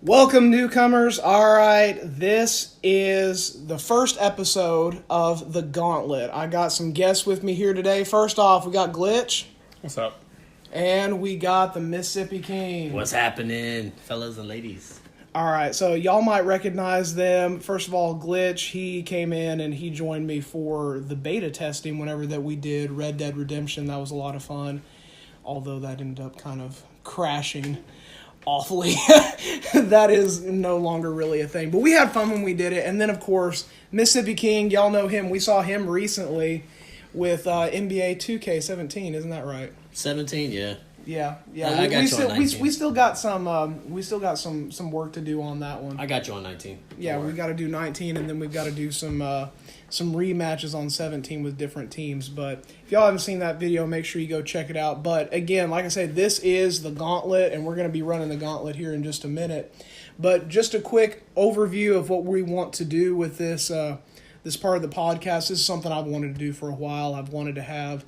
Welcome, newcomers. All right, this is the first episode of the Gauntlet. I got some guests with me here today. First off, we got Glitch. What's up? And we got the Mississippi King. What's happening, fellas and ladies? All right, so y'all might recognize them. First of all, Glitch, he came in and he joined me for the beta testing whenever that we did Red Dead Redemption. That was a lot of fun, although that ended up kind of crashing awfully. That is no longer really a thing, but we had fun when we did it. And then of course Mississippi King, y'all know him. We saw him recently with NBA 2K17, isn't that right? 17, yeah. Yeah. We still got some work to do on that one. I got you on 19. Yeah, we got to do 19, and then we've got to do some rematches on 17 with different teams. But if y'all haven't seen that video, make sure you go check it out. But again, like I said, this is the Gauntlet, and we're going to be running the Gauntlet here in just a minute. But just a quick overview of what we want to do with this this part of the podcast. This is something I've wanted to do for a while. I've wanted to have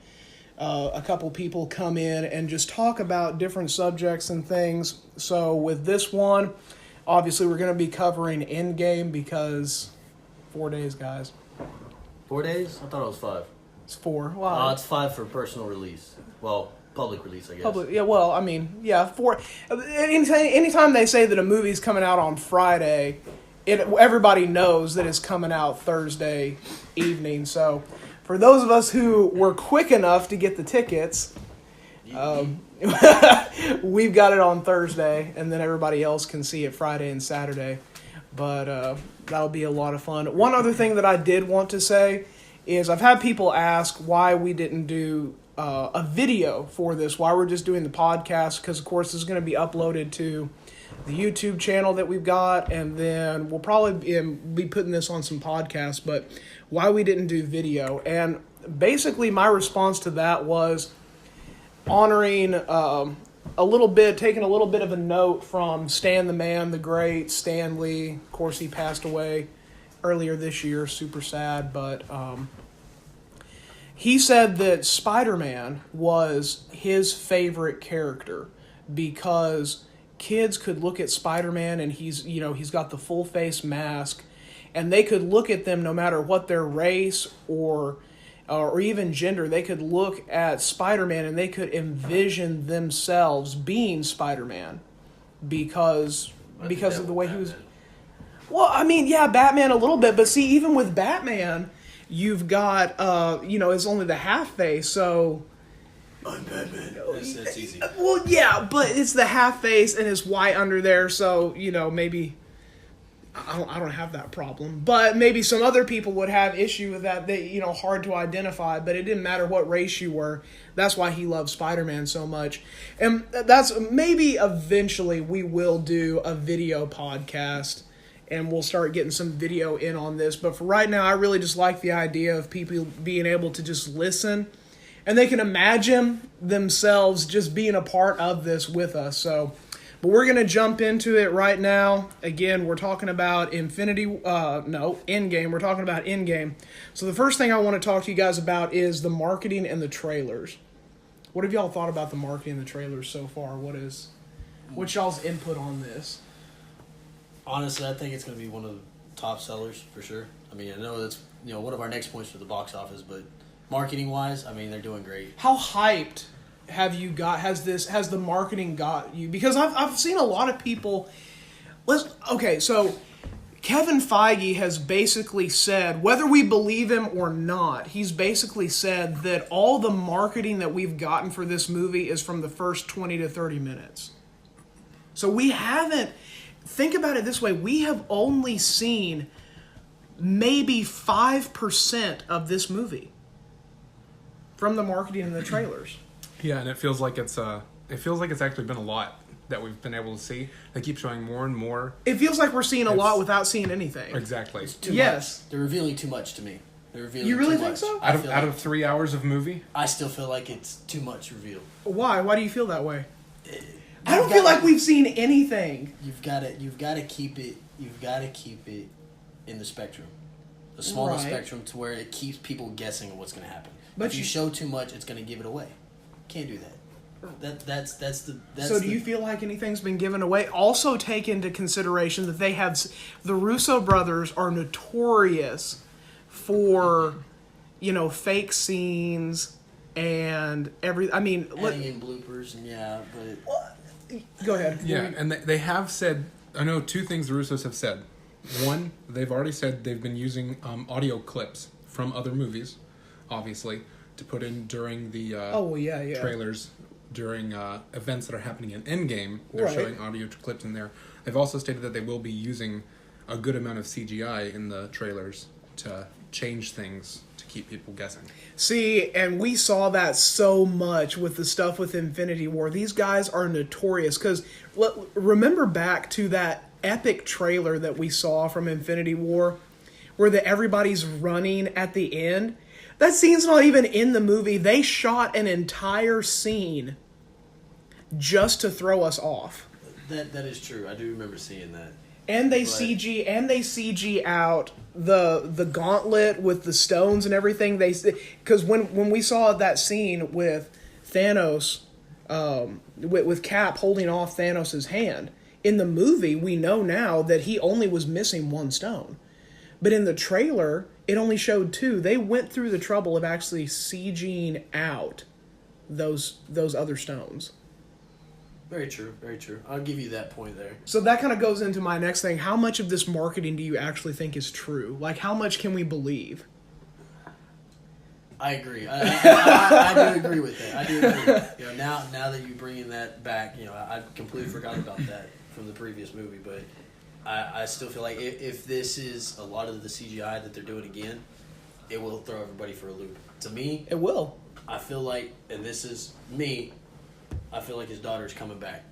a couple people come in and just talk about different subjects and things. So with this one, obviously we're going to be covering ENDGAME because 4 days, guys. 4 days? I thought it was 5. It's 4. Wow. It's 5 for personal release. Well, public release, I guess. Public, yeah. Well, I mean, yeah. 4. Anytime they say that a movie's coming out on Friday, everybody knows that it's coming out Thursday evening. So for those of us who were quick enough to get the tickets, we've got it on Thursday, and then everybody else can see it Friday and Saturday. But that'll be a lot of fun. One other thing that I did want to say is I've had people ask why we didn't do a video for this, why we're just doing the podcast, because, of course, this is going to be uploaded to the YouTube channel that we've got, and then we'll probably be putting this on some podcasts, but why we didn't do video. And basically my response to that was honoring taking a little bit of a note from Stan the Man, the great Stan Lee. Of course, he passed away earlier this year, super sad, but he said that Spider-Man was his favorite character because kids could look at Spider-Man and he's got the full face mask, and they could look at them no matter what their race or even gender. They could look at Spider-Man and they could envision themselves being Spider-Man because of the way he was. Well, I mean, yeah, Batman a little bit, but see, even with Batman, you've got it's only the half face, so I'm Batman. That's easy. Well, yeah, but it's the half face and it's white under there, so maybe I don't have that problem. But maybe some other people would have issue with that. They hard to identify, but it didn't matter what race you were. That's why he loved Spider-Man so much. And that's maybe eventually we will do a video podcast and we'll start getting some video in on this. But for right now, I really just like the idea of people being able to just listen and they can imagine themselves just being a part of this with us. But we're going to jump into it right now. Again, we're talking about ENDGAME. We're talking about ENDGAME. So the first thing I want to talk to you guys about is the marketing and the trailers. What have y'all thought about the marketing and the trailers so far? What's y'all's input on this? Honestly, I think it's going to be one of the top sellers for sure. I mean, I know that's one of our next points for the box office, but marketing-wise, I mean, they're doing great. How hyped has the marketing got you? Because I've seen a lot of people. So Kevin Feige has basically said, whether we believe him or not, he's basically said that all the marketing that we've gotten for this movie is from the first 20 to 30 minutes. So we haven't. Think about it this way: we have only seen maybe 5% of this movie from the marketing and the trailers. Yeah, and it feels like it's actually been a lot that we've been able to see. They keep showing more and more. It feels like we're seeing a lot without seeing anything. Exactly. Too much. They're revealing too much to me. You really think so? Out of 3 hours of movie? I still feel like it's too much reveal. Why? Why do you feel that way? I don't feel like we've seen anything. You've got to keep it in the spectrum. The smaller spectrum to where it keeps people guessing what's going to happen. But if you show too much, it's going to give it away. Can't do that. So do you feel like anything's been given away? Also take into consideration that the Russo brothers are notorious for, fake scenes and adding in bloopers and but go ahead. Yeah, and they have said, I know two things the Russos have said. One, they've already said they've been using audio clips from other movies, obviously, to put in during the trailers, during events that are happening in Endgame. They're showing audio clips in there. They've also stated that they will be using a good amount of CGI in the trailers to change things to keep people guessing. See, and we saw that so much with the stuff with Infinity War. These guys are notorious because remember back to that epic trailer that we saw from Infinity War where everybody's running at the end? That scene's not even in the movie. They shot an entire scene just to throw us off. That is true. I do remember seeing that. And they CG out the gauntlet with the stones and everything. Because when we saw that scene with Thanos, with Cap holding off Thanos' hand, in the movie we know now that he only was missing one stone. But in the trailer, it only showed two. They went through the trouble of actually CGing out those other stones. Very true, very true. I'll give you that point there. So that kind of goes into my next thing. How much of this marketing do you actually think is true? Like, how much can we believe? I agree. I do agree with that. I do agree. Now that you bringing that back, I completely forgot about that from the previous movie, but I still feel like if this is a lot of the CGI that they're doing again, it will throw everybody for a loop. To me, it will. I feel like, and this is me, I feel like his daughter's coming back.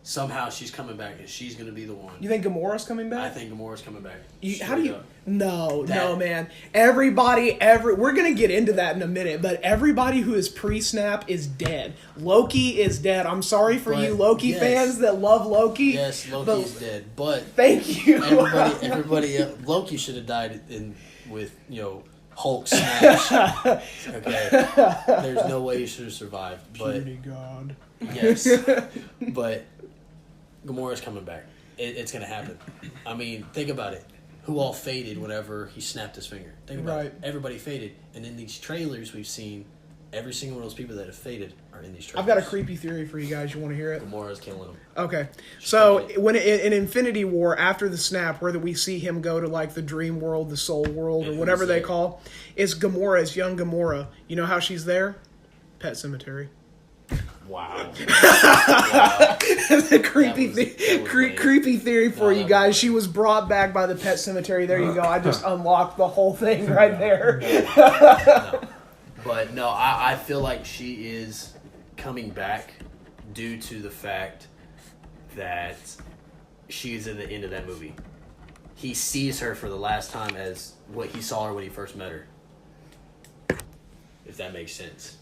Somehow she's coming back, and she's going to be the one. You think Gamora's coming back? I think Gamora's coming back. How do you... No, man. We're going to get into that in a minute, but everybody who is pre-snap is dead. Loki is dead. I'm sorry for you Loki fans that love Loki. Yes, Loki's dead, but... Thank you. Everybody Loki should have died with Hulk smash. Okay. There's no way he should have survived. But Puny God. Yes. But Gamora's coming back. It's going to happen. I mean, think about it. Who all faded whenever he snapped his finger? Think about it. Everybody faded. And in these trailers we've seen, every single one of those people that have faded are in these trailers. I've got a creepy theory for you guys. You want to hear it? Gamora's killing him. Okay. So when in Infinity War, after the snap, where we see him go to like the dream world, the soul world, or whatever they call, it's Gamora, it's young Gamora. You know how she's there? Pet cemetery. Wow. That's a creepy theory for you guys. She was brought back by the pet cemetery. There you go. I just unlocked the whole thing right there. No. But no, I feel like she is coming back due to the fact that she's in the end of that movie. He sees her for the last time as what he saw her when he first met her. If that makes sense.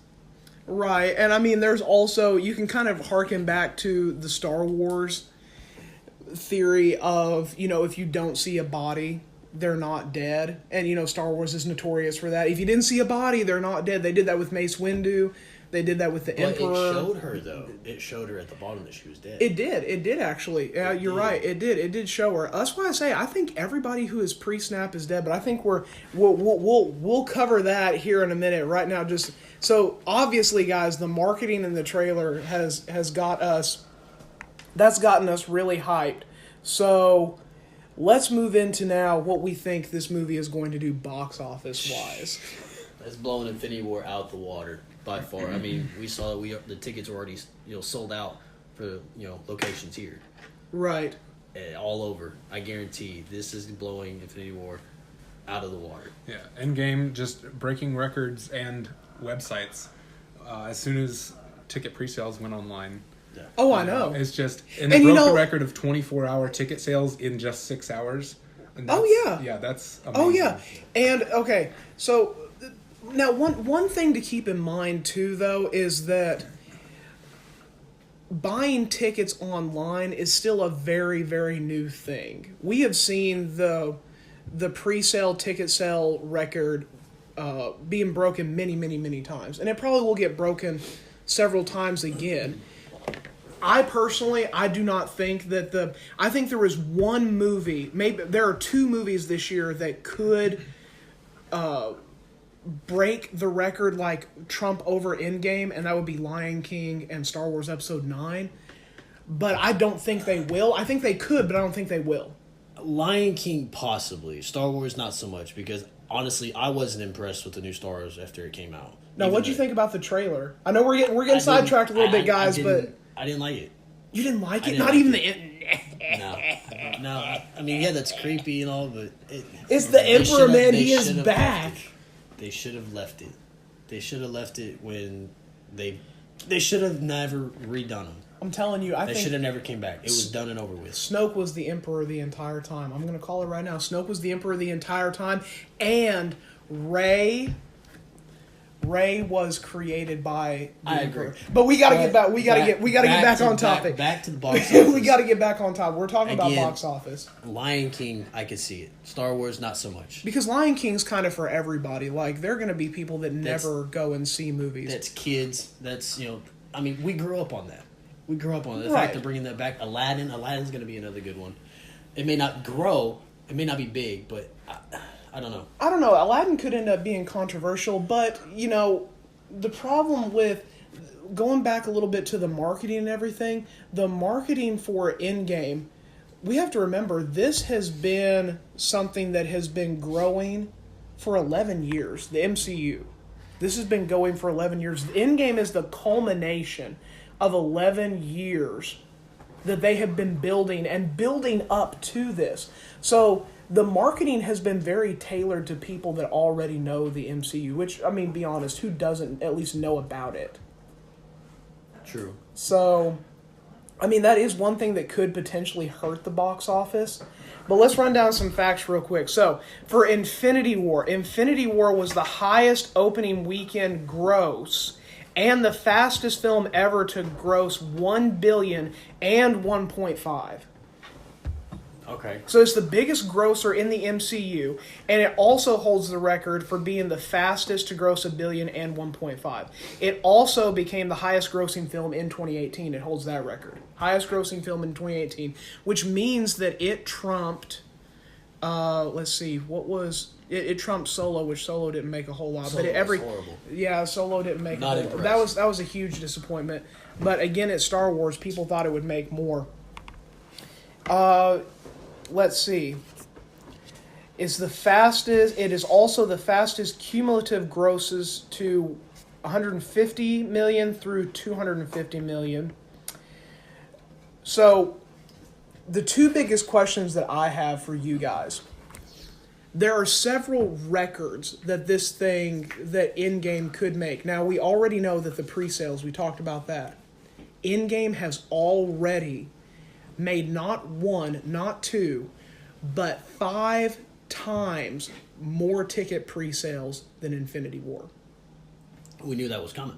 Right, and I mean, there's also, you can kind of harken back to the Star Wars theory of, if you don't see a body, they're not dead. And, Star Wars is notorious for that. If you didn't see a body, they're not dead. They did that with Mace Windu. They did that with the Emperor. It showed her, though. It showed her at the bottom that she was dead. It did actually. You're right. It did show her. That's why I say I think everybody who is pre-snap is dead. But I think we'll cover that here in a minute. Right now, just so obviously, guys, the marketing in the trailer has got us. That's gotten us really hyped. So let's move into now what we think this movie is going to do box office wise. It's blowing Infinity War out the water. By far, I mean, we saw the tickets were already sold out for locations here, right? All over. I guarantee this is blowing Infinity War out of the water. Yeah, Endgame just breaking records and websites as soon as ticket pre-sales went online. Yeah. Oh, I know. It's just and it broke the record of 24-hour ticket sales in just 6 hours. And yeah, that's amazing. Oh yeah, and okay, so. Now, one thing to keep in mind, too, though, is that buying tickets online is still a very, very new thing. We have seen the pre-sale ticket sale record being broken many, many, many times. And it probably will get broken several times again. I do not think that I think there is one movie, maybe there are two movies this year that could break the record, like trump over Endgame, and that would be Lion King and Star Wars Episode 9. But I don't think they will. I think they could, but I don't think they will. Lion King possibly. Star Wars not so much, because honestly, I wasn't impressed with the new Star Wars after it came out. Now, what'd you think about the trailer? I know we're getting sidetracked a little bit, guys, but I didn't like it. You didn't like it? Not even the No. I mean, yeah, that's creepy and all, but it's the Emperor, man. He is back. They should have left it. They should have left it when they should have never redone them. I'm telling you, I think they should have never came back. It was done and over with. Snoke was the Emperor the entire time. I'm going to call it right now. Snoke was the Emperor the entire time, and Rey was created by the Emperor. Agree. But we got to get back. We got to get back on topic. Back to the box office. We got to get back on top. We're talking about box office. Lion King, I could see it. Star Wars, not so much. Because Lion King's kind of for everybody. Like, there are going to be people that never go and see movies. That's kids. That's, I mean, we grew up on that. The fact they're bringing that back. Aladdin's going to be another good one. It may not grow. It may not be big, but I don't know. I don't know. Aladdin could end up being controversial, but, the problem with going back a little bit to the marketing and everything, the marketing for Endgame, we have to remember this has been something that has been growing for 11 years, the MCU. This has been going for 11 years. Endgame is the culmination of 11 years that they have been building up to this. So the marketing has been very tailored to people that already know the MCU, which, I mean, be honest, who doesn't at least know about it? True. So, I mean, that is one thing that could potentially hurt the box office. But let's run down some facts real quick. So, for Infinity War was the highest opening weekend gross and the fastest film ever to gross $1 billion and 1.5. Okay. So it's the biggest grosser in the MCU, and it also holds the record for being the fastest to gross $1 billion and 1.5. It also became the highest grossing film in 2018. It holds that record. Highest grossing film in 2018, which means that it trumped, it trumped Solo, which Solo didn't make a whole lot. Solo was horrible. Yeah, Solo didn't make Not a whole impressed. That was a huge disappointment. But again, at Star Wars, people thought it would make more. Let's see. It is also the fastest cumulative grosses to 150 million through 250 million. So, the two biggest questions that I have for you guys. There are several records that that Endgame could make. Now, we already know that the pre-sales, we talked about that. Endgame has already made not one, not two, but 5 times more ticket pre-sales than Infinity War. We knew that was coming.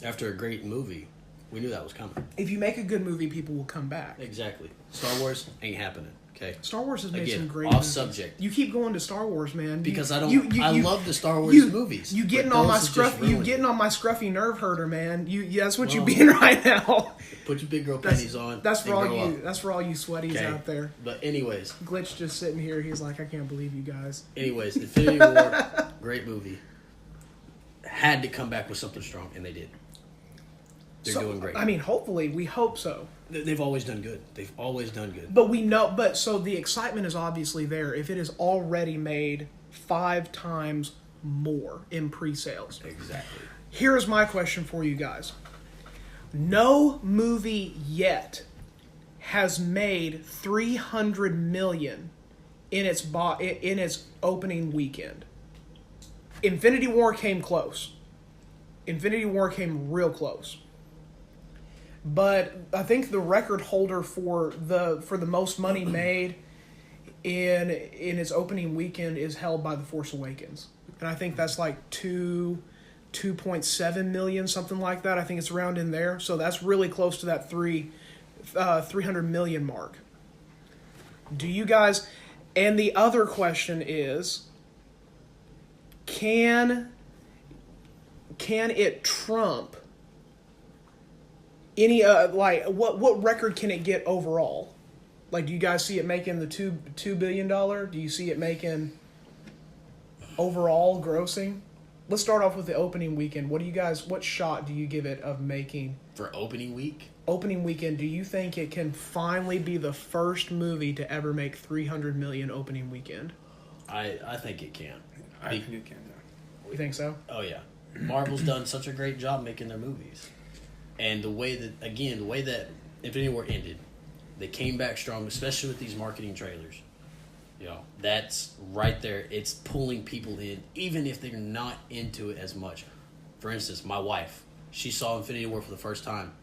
After a great movie, we knew that was coming. If you make a good movie, people will come back. Exactly. Star Wars ain't happening. Okay. Star Wars has made some great off movies. Subject. You keep going to Star Wars, man. Because I love the Star Wars movies. You getting on my scruffy nerve herder, man. That's what you're being right now. Put your big girl panties on. That's for all you. That's for all you sweaties out there. But anyways, Glitch just sitting here. He's like, I can't believe you guys. Anyways, Infinity War, great movie. Had to come back with something strong, and they did. They're doing great. I mean, hopefully, we hope so. They've always done good. But we know. So the excitement is obviously there. If it has already made 5 times more in pre-sales. Exactly. Here's my question for you guys. No movie yet has made $300 million in its opening weekend. Infinity War came close. Infinity War came real close. But I think the record holder for the most money made in its opening weekend is held by The Force Awakens. And I think that's like 2.7 million, something like that. I think it's around in there. So that's really close to that 300 million mark. Do you guys... And the other question is, can it trump Any like what record can it get overall? Like, do you guys see it making the $2 billion? Do you see it making overall grossing? Let's start off with the opening weekend. What shot do you give it of making for opening week? Opening weekend, do you think it can finally be the first movie to ever make $300 million opening weekend? I think it can. I think it can. Yeah. You think so? Oh yeah, Marvel's done such a great job making their movies, and the way that Infinity War ended, they came back strong, especially with these marketing trailers. You know, that's right there. It's pulling people in, even if they're not into it as much. For instance, my wife, she saw Infinity War for the first time.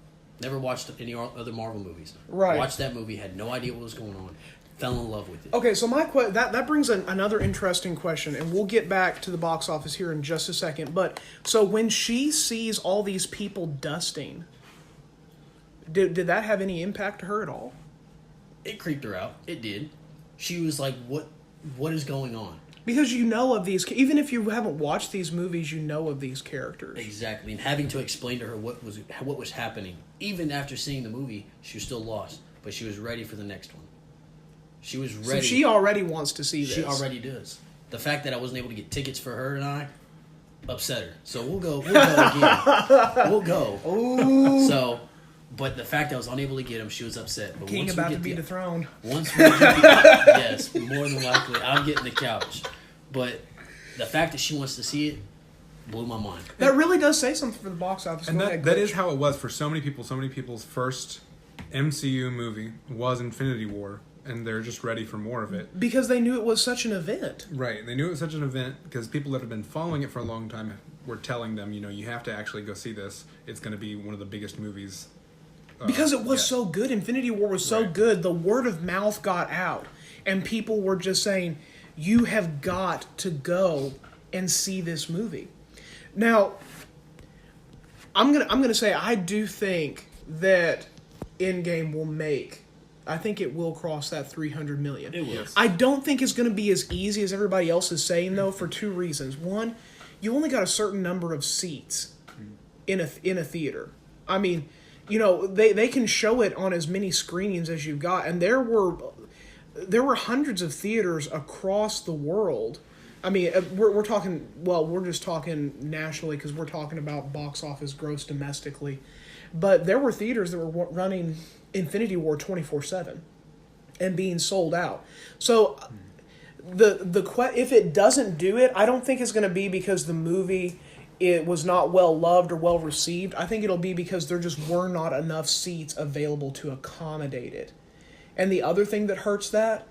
Never watched any other Marvel movies. Right. Watched that movie, had no idea what was going on. Fell in love with it. Okay, so that brings another interesting question, and we'll get back to the box office here in just a second. But so when she sees all these people dusting, did that have any impact to her at all? It creeped her out. It did. She was like, "What is going on?" Because you know of these, even if you haven't watched these movies, you know of these characters. Exactly, and having to explain to her what was happening, even after seeing the movie, she was still lost, but she was ready for the next one. She was ready. So she already wants to see this. She already does. The fact that I wasn't able to get tickets for her and I upset her. So we'll go again. We'll go. Ooh. So, but the fact that I was unable to get them, she was upset. But King once about we to get be dethroned. Once we get yes, more than likely, I'm getting the couch. But the fact that she wants to see it blew my mind. That really does say something for the box office. And that is how it was for so many people. So many people's first MCU movie was Infinity War, and they're just ready for more of it. Because they knew it was such an event. Right. They knew it was such an event because people that have been following it for a long time were telling them, you have to actually go see this. It's going to be one of the biggest movies. Because it was so good. Infinity War was so good. The word of mouth got out. And people were just saying, you have got to go and see this movie. Now, I'm gonna say I do think that ENDGAME will make. I think it will cross that 300 million. It will. I don't think it's going to be as easy as everybody else is saying, though, for two reasons. One, you only got a certain number of seats in a theater. I mean, they can show it on as many screenings as you've got, and there were hundreds of theaters across the world. I mean, we're talking. Well, we're just talking nationally because we're talking about box office gross domestically, but there were theaters that were running Infinity War 24/7 and being sold out. So if it doesn't do it, I don't think it's going to be because the movie it was not well loved or well received. I think it'll be because there just were not enough seats available to accommodate it. And the other thing that hurts that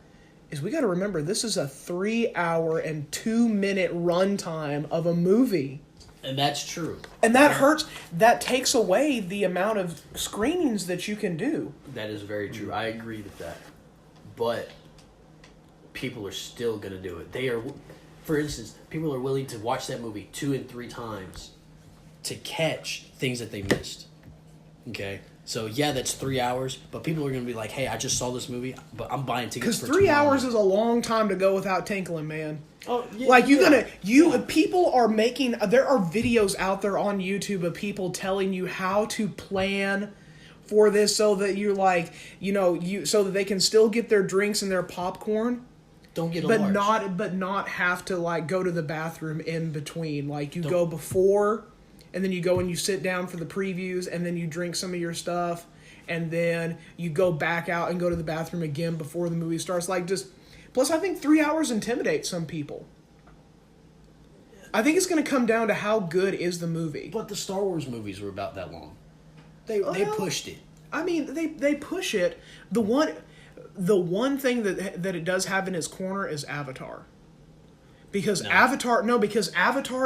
is we got to remember this is a 3-hour and 2-minute runtime of a movie. And that's true. And that hurts. That takes away the amount of screenings that you can do. That is very true. I agree with that. But people are still going to do it. They are, for instance, people are willing to watch that movie 2 and 3 times to catch things that they missed. Okay? So, yeah, that's 3 hours, but people are going to be like, hey, I just saw this movie, but I'm buying tickets for tomorrow. Because 3 hours is a long time to go without tinkling, man. Oh, yeah, like people are making. There are videos out there on YouTube of people telling you how to plan for this, so that you're like, so that they can still get their drinks and their popcorn. Don't get a but large. not have to like go to the bathroom in between. Like you go before, and then you go and you sit down for the previews, and then you drink some of your stuff, and then you go back out and go to the bathroom again before the movie starts. Like just. Plus, I think 3 hours intimidates some people. I think it's going to come down to how good is the movie. But the Star Wars movies were about that long. They pushed it. I mean, they push it. The one thing that it does have in its corner is Avatar. Because Avatar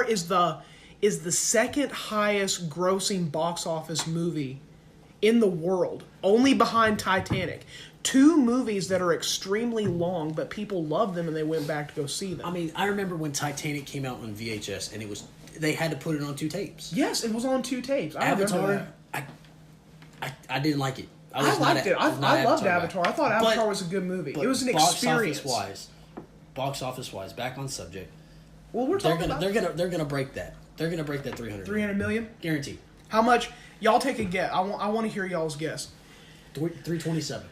is the second highest grossing box office movie in the world, only behind Titanic. 2 movies that are extremely long, but people love them and they went back to go see them. I mean, I remember when Titanic came out on VHS and they had to put it on 2 tapes. Yes, it was on 2 tapes. Avatar, I didn't like it. I liked it. I loved Avatar. I thought Avatar was a good movie. It was an experience. Box office wise, back on subject. Well, they're gonna break that. They're gonna break that 300. 300 million? Guaranteed. How much? Y'all take a guess. I want to hear y'all's guess. 327.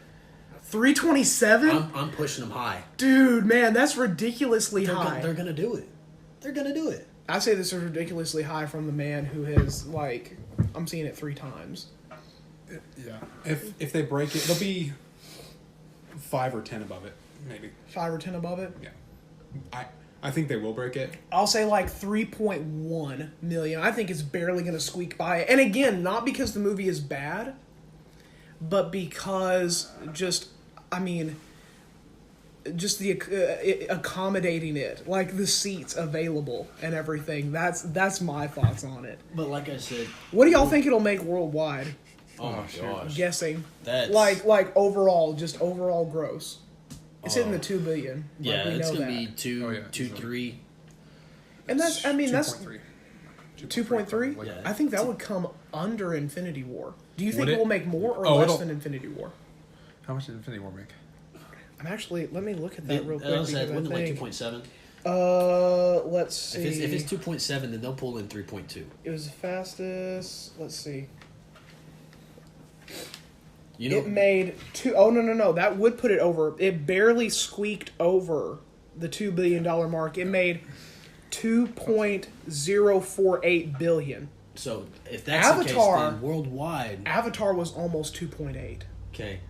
327? I'm pushing them high. Dude, man, that's ridiculously high. They're gonna do it. They're gonna do it. I say this is ridiculously high from the man who has, like, I'm seeing it 3 times. Yeah. If they break it, they'll be 5 or 10 above it, maybe. 5 or 10 above it? Yeah. I think they will break it. I'll say like 3.1 million. I think it's barely going to squeak by it. And again, not because the movie is bad, but because just the accommodating it, like the seats available and everything. That's my thoughts on it. But like I said, what do y'all think it'll make worldwide? Oh my gosh. Guessing. That's like overall, just overall gross. It's hitting the 2 billion. Yeah, we it's know gonna that. be 2, 3. And that's, I mean, that's 2.3. 2.3? Yeah. I think that would come under Infinity War. Do you think Would it it? will make more or Oh, less it'll- than Infinity War? How much did Infinity War make? I'm actually, let me look at that real quick. Wasn't it Because I like think, 2.7? let's see. If it's 2.7, then they'll pull in 3.2. It was the fastest. Let's see. You know, It made two oh no. That would put it over. It barely squeaked over the $2 billion mark. It made 2.048 billion. so if that's Avatar- the case, then worldwide, Avatar was almost 2.8. okay,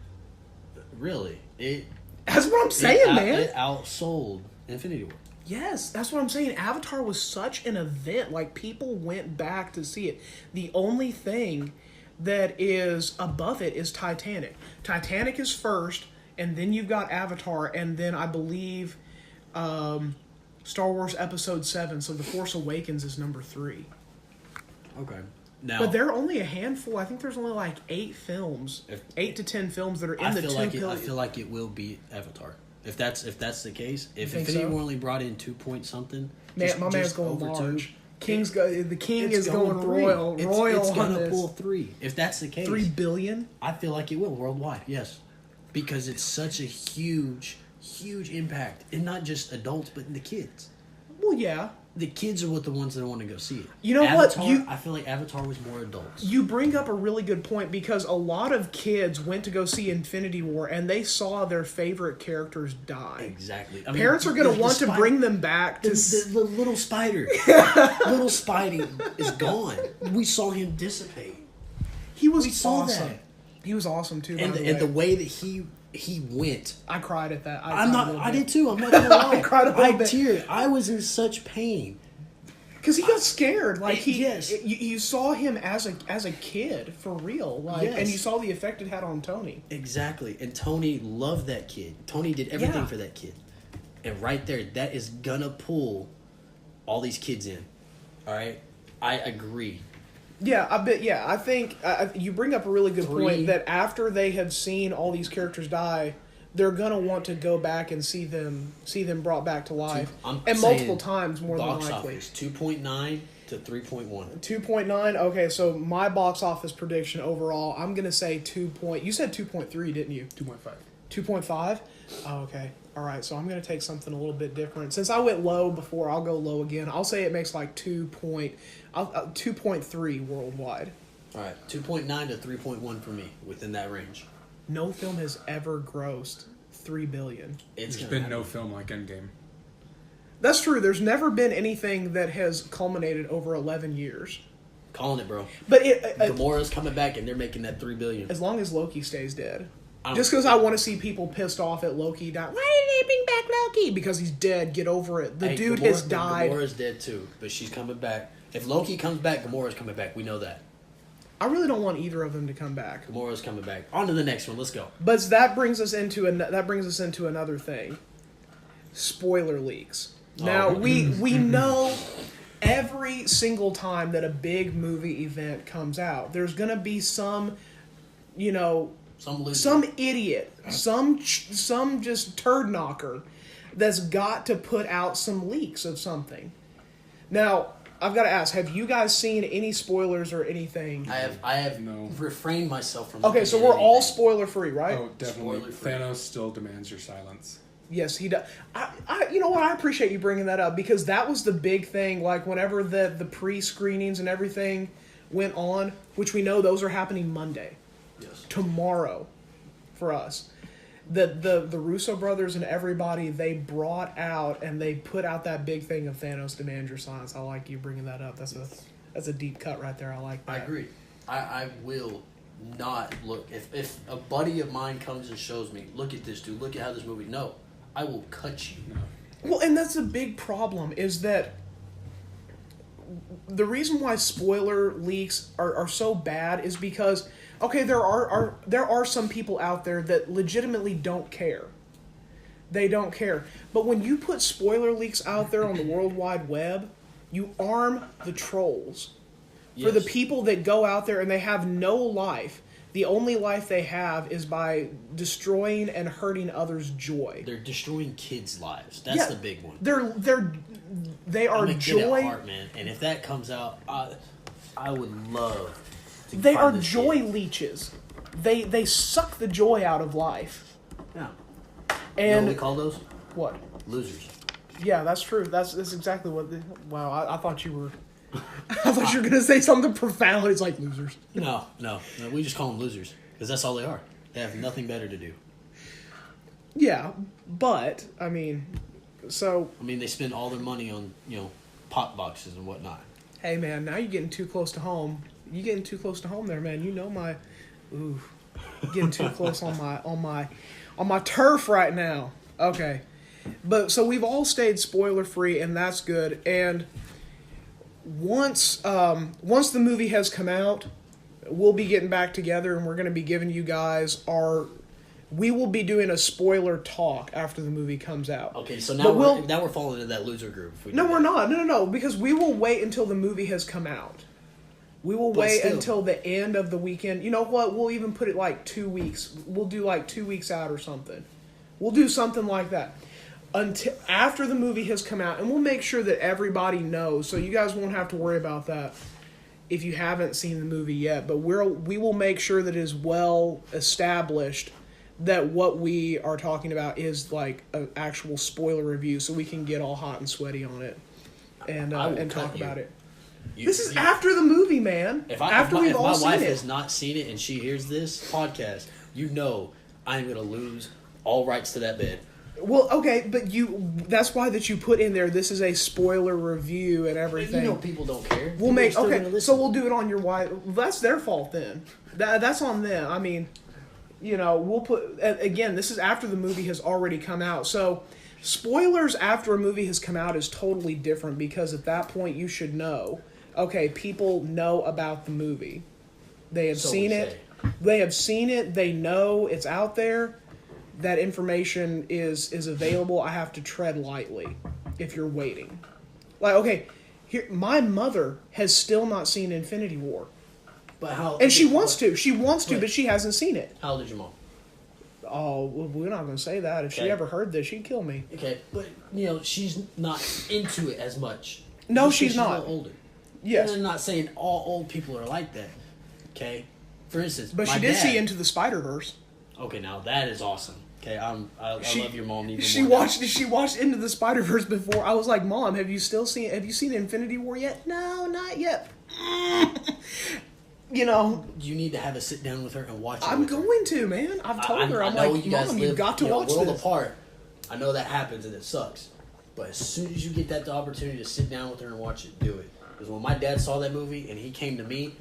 really, That's what I'm saying, man. It outsold Infinity War. Yes, that's what I'm saying. Avatar was such an event. Like, people went back to see it. The only thing that is above it is Titanic. Titanic is first, and then you've got Avatar, and then I believe Star Wars Episode 7, so The Force Awakens is number 3. Okay, now But there are only a handful. I think there's only like 8 films, 8 to 10 films that are in I the feel 2 like billion. I feel like it will be Avatar. If that's the case, if think Infinity so? War only brought in 2 point something, Man, my man's just going over large. 2, The king it's is going three. royal. Royal It's on gonna this. pull 3. If that's the case, 3 billion? I feel like it will worldwide. Yes, because it's such a huge impact, and not just adults, but the kids. Well, yeah. The kids are the ones that want to go see it. You know what? Avatar, I feel like Avatar was more adults. You bring up a really good point, because a lot of kids went to go see Infinity War and they saw their favorite characters die. Exactly. I mean, Parents are going the to want to spider- bring them back to the little spider. Little Spidey is gone. We saw him dissipate. He was We saw awesome. that. He was awesome too. And the way that he went. I cried at that. I did too. I'm not gonna lie. I cried a little bit. teared. I was in such pain. Because he got scared. Like, Yes. you saw him as a kid for real. Like, Yes. and you saw the effect it had on Tony. Exactly. And Tony loved that kid. Tony did everything Yeah. for that kid. And right there, that is gonna pull all these kids in. All right, I agree. Yeah, I bet. Yeah, I think you bring up a really good 3. point that after they have seen all these characters die, they're gonna want to go back and see them brought back to life, I'm and saying multiple times more than Box likely. office 2.9 to 3.1. 2.9. Okay, so my box office prediction overall, I'm gonna say 2. You said 2.3, didn't you? 2.5. 2.5. Oh, okay. All right. So I'm gonna take something a little bit different. Since I went low before, I'll go low again. I'll say it makes like 2.3 worldwide. All right, 2.9 to 3.1 for me, within that range. No film has ever grossed 3 billion. It's There's gonna been no happen. film like Endgame. That's true. There's never been anything that has culminated over 11 years. Calling it, bro. But Gamora's coming back, and they're making that 3 billion. as long as Loki stays dead. I don't- Just because I want to see people pissed off at Loki dying. Why did they bring back Loki? Because he's dead. Get over it. The Hey, dude has Gamora- died. Gamora's dead too, but she's coming back. If Loki comes back, Gamora's coming back. We know that. I really don't want either of them to come back. Gamora's coming back. On to the next one. Let's go. But that brings us into another thing. Spoiler leaks. Now Oh. we know every single time that a big movie event comes out, there's gonna be some, Some loser. some idiot, some just turd knocker that's got to put out some leaks of something. Now, I've got to ask, have you guys seen any spoilers or anything? I have No. refrained myself from. Okay, so looking we're at all anything. spoiler free, right? Oh, definitely. Spoiler-free. Thanos still demands your silence. Yes, he does. You know what? I appreciate you bringing that up, because that was the big thing. Like, whenever the pre-screenings and everything went on, which we know those are happening Monday. Yes. Tomorrow for us. The Russo brothers and everybody, they brought out and they put out that big thing of Thanos demand your science. I like you bringing that up. That's a deep cut right there. I like that. I agree. I will not look. If a buddy of mine comes and shows me, look at this, dude, look at how this movie, no, I will cut you. Well, and that's a big problem is that the reason why spoiler leaks are so bad is because, okay, there are some people out there that legitimately don't care. They don't care. But when you put spoiler leaks out there on the World Wide Web, you arm the trolls. Yes. For the people that go out there and they have no life, the only life they have is by destroying and hurting others' joy. They're destroying kids' lives. That's the big one. They are joy. At heart, man. And if that comes out, I would love to They find are this joy kid. leeches. They suck the joy out of life. Yeah. And You know what we call those? what? Losers. Yeah, that's true. That's exactly what. Wow, I thought you were. I thought you were gonna say something profound. It's like losers. No, we just call them losers because that's all they are. They have nothing better to do. Yeah, but I mean, so they spend all their money on pop boxes and whatnot. hey man, now you're getting too close to home. You getting too close to home there, man. You know my, getting too close on my turf right now. Okay, but so we've all stayed spoiler free, and that's good. And once the movie has come out, we'll be getting back together, and we're going to be giving you guys we will be doing a spoiler talk after the movie comes out. Okay, so now we're falling into that loser group. No, we're not. No, because we will wait until the movie has come out. We will wait until the end of the weekend. You know what? We'll even put it like 2 weeks. We'll do like 2 weeks out or something. We'll do something like that. Until after the movie has come out, and we'll make sure that everybody knows, so you guys won't have to worry about that if you haven't seen the movie yet. But we will make sure that it is well established that what we are talking about is like an actual spoiler review, so we can get all hot and sweaty on it and talk about it. This is after the movie, man. If my wife has not seen it and she hears this podcast, I'm going to lose all rights to that bed. Well, okay, but that's why that you put in there, this is a spoiler review and everything. People don't care. So we'll do it on your wife. That's their fault then. That's on them. I mean, we'll put, again, this is after the movie has already come out. So spoilers after a movie has come out is totally different, because at that point you should know, okay, people know about the movie. They have seen it. They have seen it. They know it's out there. That information is available. I have to tread lightly if you're waiting. Like, okay, here, my mother has still not seen Infinity War. But how? And she wants to. She wants to, but she hasn't seen it. How old is your mom? Oh, well, we're not going to say that. If she ever heard this, she'd kill me. Okay, but, she's not into it as much. No, she's not. A little older. Yes. And I'm not saying all old people are like that. Okay? For instance, but she did see Into the Spider-Verse. Okay, now that is awesome. Okay, I love your mom even more. She watched Into the Spider-Verse before. I was like, Mom, have you seen Infinity War yet? No, not yet. You need to have a sit down with her and watch it. I'm going to, man. I've told her. I'm like, Mom, you've got to watch world this. apart. I know that happens and it sucks. But as soon as you get that opportunity to sit down with her and watch it, do it. Because when my dad saw that movie and he came to me,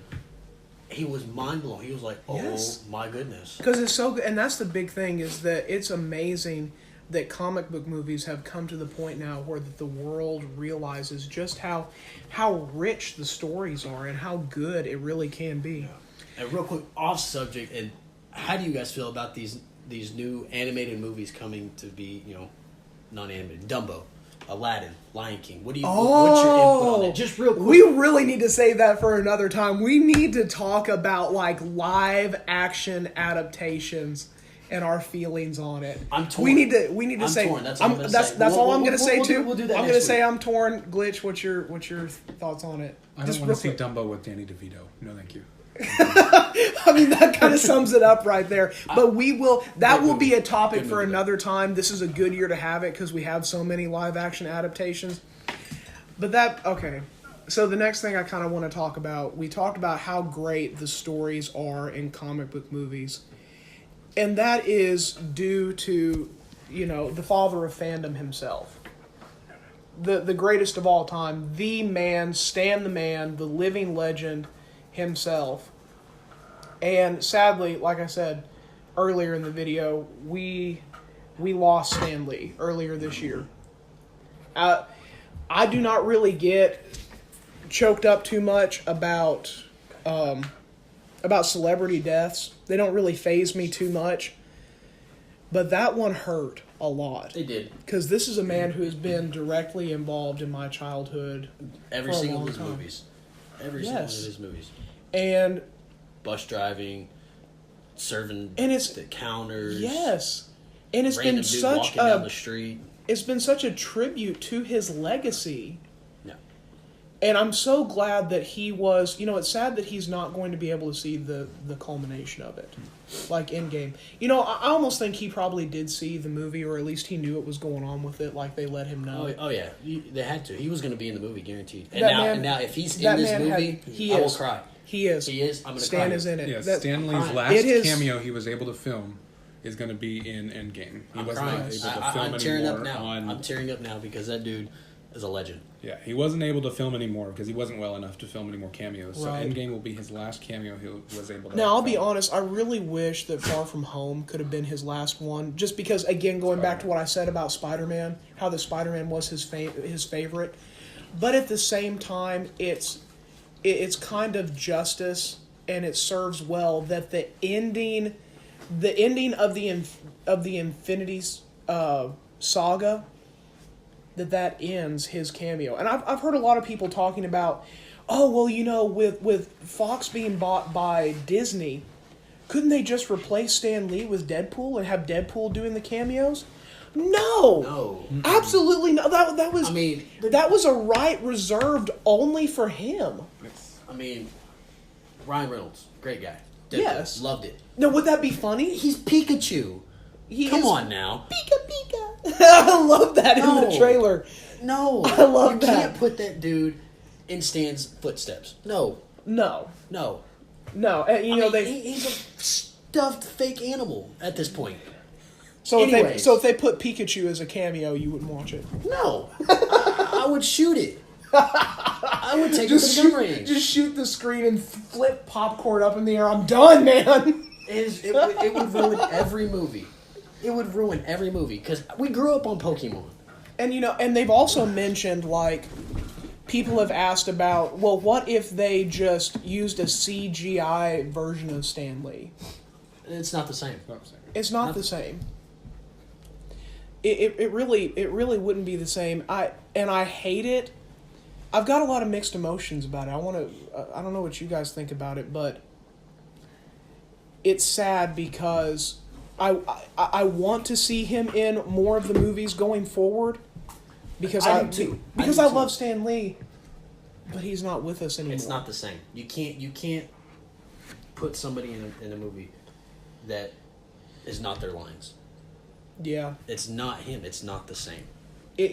he was mind blown. He was like, "Oh my goodness!" Because it's so good, and that's the big thing, is that it's amazing that comic book movies have come to the point now where the world realizes just how rich the stories are and how good it really can be. Yeah. And real quick, off subject, and how do you guys feel about these new animated movies coming to be, non-animated? Dumbo, Aladdin, Lion King. What's your input on that? Just real quick. We really need to save that for another time. We need to talk about like live action adaptations and our feelings on it. I'm torn. We need to say. Torn. That's all I'm gonna say. That's all I'm going to say too. We'll do that. I'm going to say I'm torn. Glitch, what's your thoughts on it? I don't want to see Dumbo with Danny DeVito. No, thank you. I mean, that kind of sums it up right there. But that will be a topic for another time. This is a good year to have it because we have so many live action adaptations. But okay. So the next thing I kind of want to talk about, we talked about how great the stories are in comic book movies. And that is due to, the father of fandom himself. The greatest of all time, the man, Stan the Man, the living legend himself. And sadly, like I said earlier in the video, we lost Stan Lee earlier this year. I do not really get choked up too much about celebrity deaths. They don't really faze me too much. But that one hurt a lot. They did. Because this is a man who has been directly involved in my childhood. Every single of his movies. Every single one of his movies. And bus driving, serving the counters. Yes. And it's been such down the street. It's been such a tribute to his legacy. Yeah. And I'm so glad that he was, it's sad that he's not going to be able to see the culmination of it. Like ENDGAME. I almost think he probably did see the movie, or at least he knew what was going on with it, like they let him know. Oh yeah. They had to. He was going to be in the movie, guaranteed. And now if he's in this movie, I will cry. He is. He is. I'm going to cry. Stan is in it. Yeah, Stan Lee's last cameo he was able to film is going to be in ENDGAME. He wasn't able to film I'm tearing anymore. Up now. I'm tearing up now because that dude is a legend. Yeah, he wasn't able to film anymore because he wasn't well enough to film any more cameos. So Right. ENDGAME will be his last cameo he was able to Now, I'll film. be honest, I really wish that Far From Home could have been his last one. Just because, again, going back to what I said about Spider-Man, how the Spider-Man was his favorite. But at the same time, it's kind of justice, and it serves well that the ending of the Infinity Saga, that ends his cameo. And I've heard a lot of people talking about, with Fox being bought by Disney, couldn't they just replace Stan Lee with Deadpool and have Deadpool doing the cameos? No, absolutely no. That was that was a right reserved only for him. Ryan Reynolds, great guy. Deadpool, yes, loved it. No, would that be funny? He's Pikachu. Come on now. Pika Pika. I love that in the trailer. No. I love that. You can't put that dude in Stan's footsteps. No. And, he's a stuffed fake animal at this point. So if they put Pikachu as a cameo, you wouldn't watch it? No. I would shoot it. I would take it to the gun range. Just shoot the screen and flip popcorn up in the air. I'm done, man. It would ruin every movie. It would ruin every movie because we grew up on Pokemon. And and they've also mentioned, like, people have asked about, well, what if they just used a CGI version of Stan Lee? It's not the same. It's not the same. It really wouldn't be the same. I hate it. I've got a lot of mixed emotions about it. I don't know what you guys think about it, but it's sad because I want to see him in more of the movies going forward because I love Stan Lee, but he's not with us anymore. It's not the same. You can't put somebody in a movie that is not their lines. Yeah, it's not him. It's not the same. It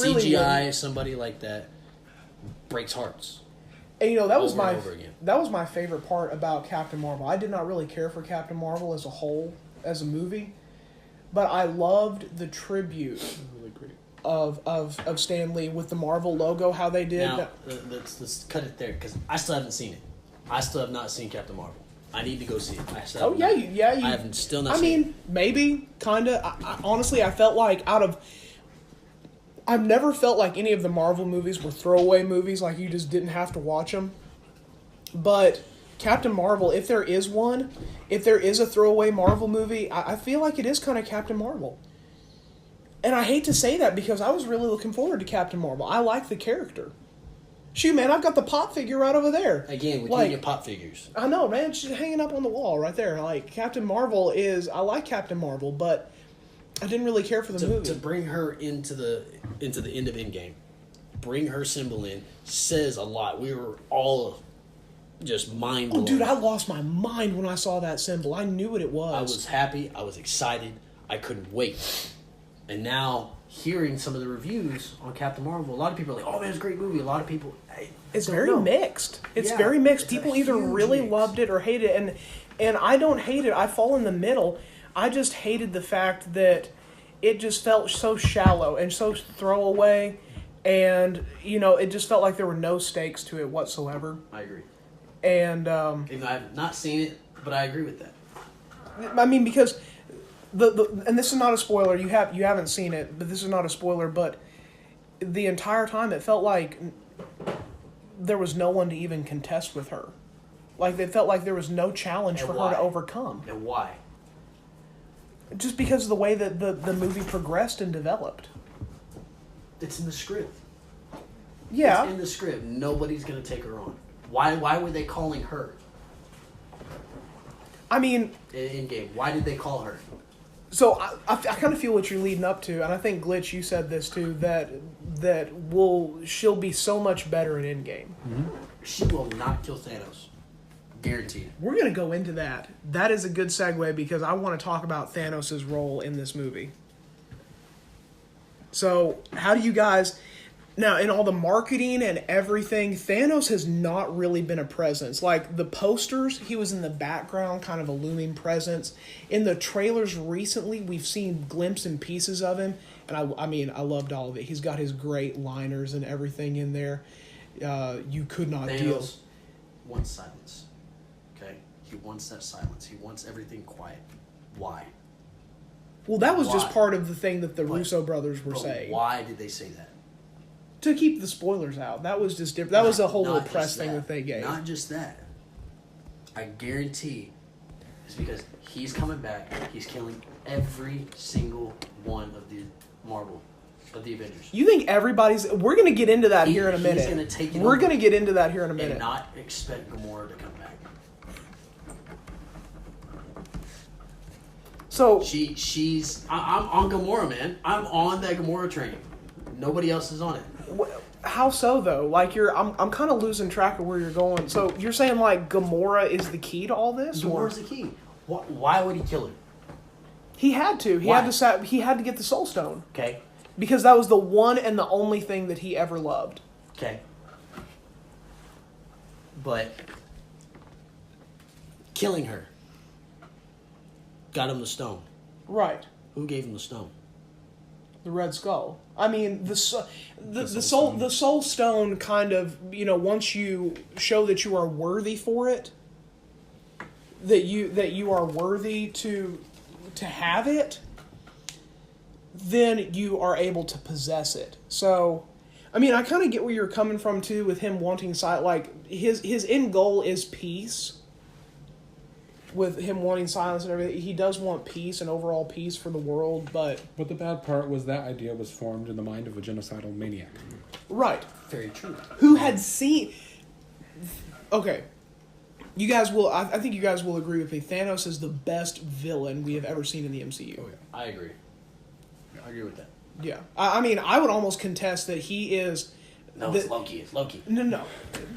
really CGI somebody like that breaks hearts. And that was my favorite part about Captain Marvel. I did not really care for Captain Marvel as a whole, as a movie, but I loved the tribute of Stan Lee with the Marvel logo, how they did. Now, let's cut it there because I still haven't seen it. I still have not seen Captain Marvel. I need to go see it. I have still not seen it. Maybe, kind of. Honestly, I felt like I've never felt like any of the Marvel movies were throwaway movies, like you just didn't have to watch them. But Captain Marvel, if there is a throwaway Marvel movie, I feel like it is kind of Captain Marvel. And I hate to say that because I was really looking forward to Captain Marvel. I like the character. Shoot, man, I've got the pop figure right over there. Again, we can get pop figures. I know, man. She's hanging up on the wall right there. Like, Captain Marvel I like Captain Marvel, but I didn't really care for the movie. To bring her into the end of ENDGAME, bring her symbol in, says a lot. We were all just mind blown. Oh, dude, I lost my mind when I saw that symbol. I knew what it was. I was happy. I was excited. I couldn't wait. And now hearing some of the reviews on Captain Marvel, a lot of people are like, "Oh man, it's a great movie." A lot of people, it's very mixed. It's very mixed. People either really loved it or hated it, and I don't hate it. I fall in the middle. I just hated the fact that it just felt so shallow and so throwaway, and it just felt like there were no stakes to it whatsoever. I agree. And even though I've not seen it, but I agree with that. I mean, because and this is not a spoiler. You haven't seen it, but this is not a spoiler. But the entire time, it felt like there was no one to even contest with her. Like it felt like there was no challenge for her to overcome. And why? Just because of the way that the movie progressed and developed. It's in the script. Yeah. It's in the script. Nobody's going to take her on. Why were they calling her? I mean... In game. Why did they call her? So I kind of feel what you're leading up to, and I think, Glitch, you said this too, that she'll be so much better in Endgame. Mm-hmm. She will not kill Thanos. Guaranteed. We're going to go into that. That is a good segue because I want to talk about Thanos' role in this movie. So, how do you guys... Now, in all the marketing and everything, Thanos has not really been a presence. Like, the posters, he was in the background, kind of a looming presence. In the trailers recently, we've seen glimpses and pieces of him. And I loved all of it. He's got his great liners and everything in there. You could not deal... Thanos wants silence. Okay? He wants that silence. He wants everything quiet. Why? Well, that was just part of the thing that the Russo brothers were saying. Why did they say that? To keep the spoilers out. That was just different. That was a whole little press thing that they gave. Not just that. I guarantee it's because he's coming back. He's killing every single one of the Avengers. You think everybody's... We're going to get into that here in a minute. He's going to take it We're going to get into that here in a minute. And not expect Gamora to come back. So... I'm on Gamora, man. I'm on that Gamora train. Nobody else is on it. How so, though? Like, I'm kind of losing track of where you're going. So you're saying, like, Gamora is the key to all this? Gamora's the key. Why would he kill her? He had to. He had to get the Soul Stone. Okay. Because that was the one and the only thing that he ever loved. Okay. But killing her got him the stone. Right. Who gave him the stone? The Red Skull. I mean, the Soul Stone kind of, once you show that you are worthy for it, that you are worthy to have it, then you are able to possess it. So, I mean, I kind of get where you're coming from too with him wanting like his end goal is peace. With him wanting silence and everything, he does want peace and overall peace for the world, but... But the bad part was that idea was formed in the mind of a genocidal maniac. Right. Very true. Who had seen... Okay. You guys will... I think you guys will agree with me. Thanos is the best villain we have ever seen in the MCU. Oh, yeah. I agree. I agree with that. Yeah. I mean, I would almost contest that he is... No, it's Loki. It's Loki. No.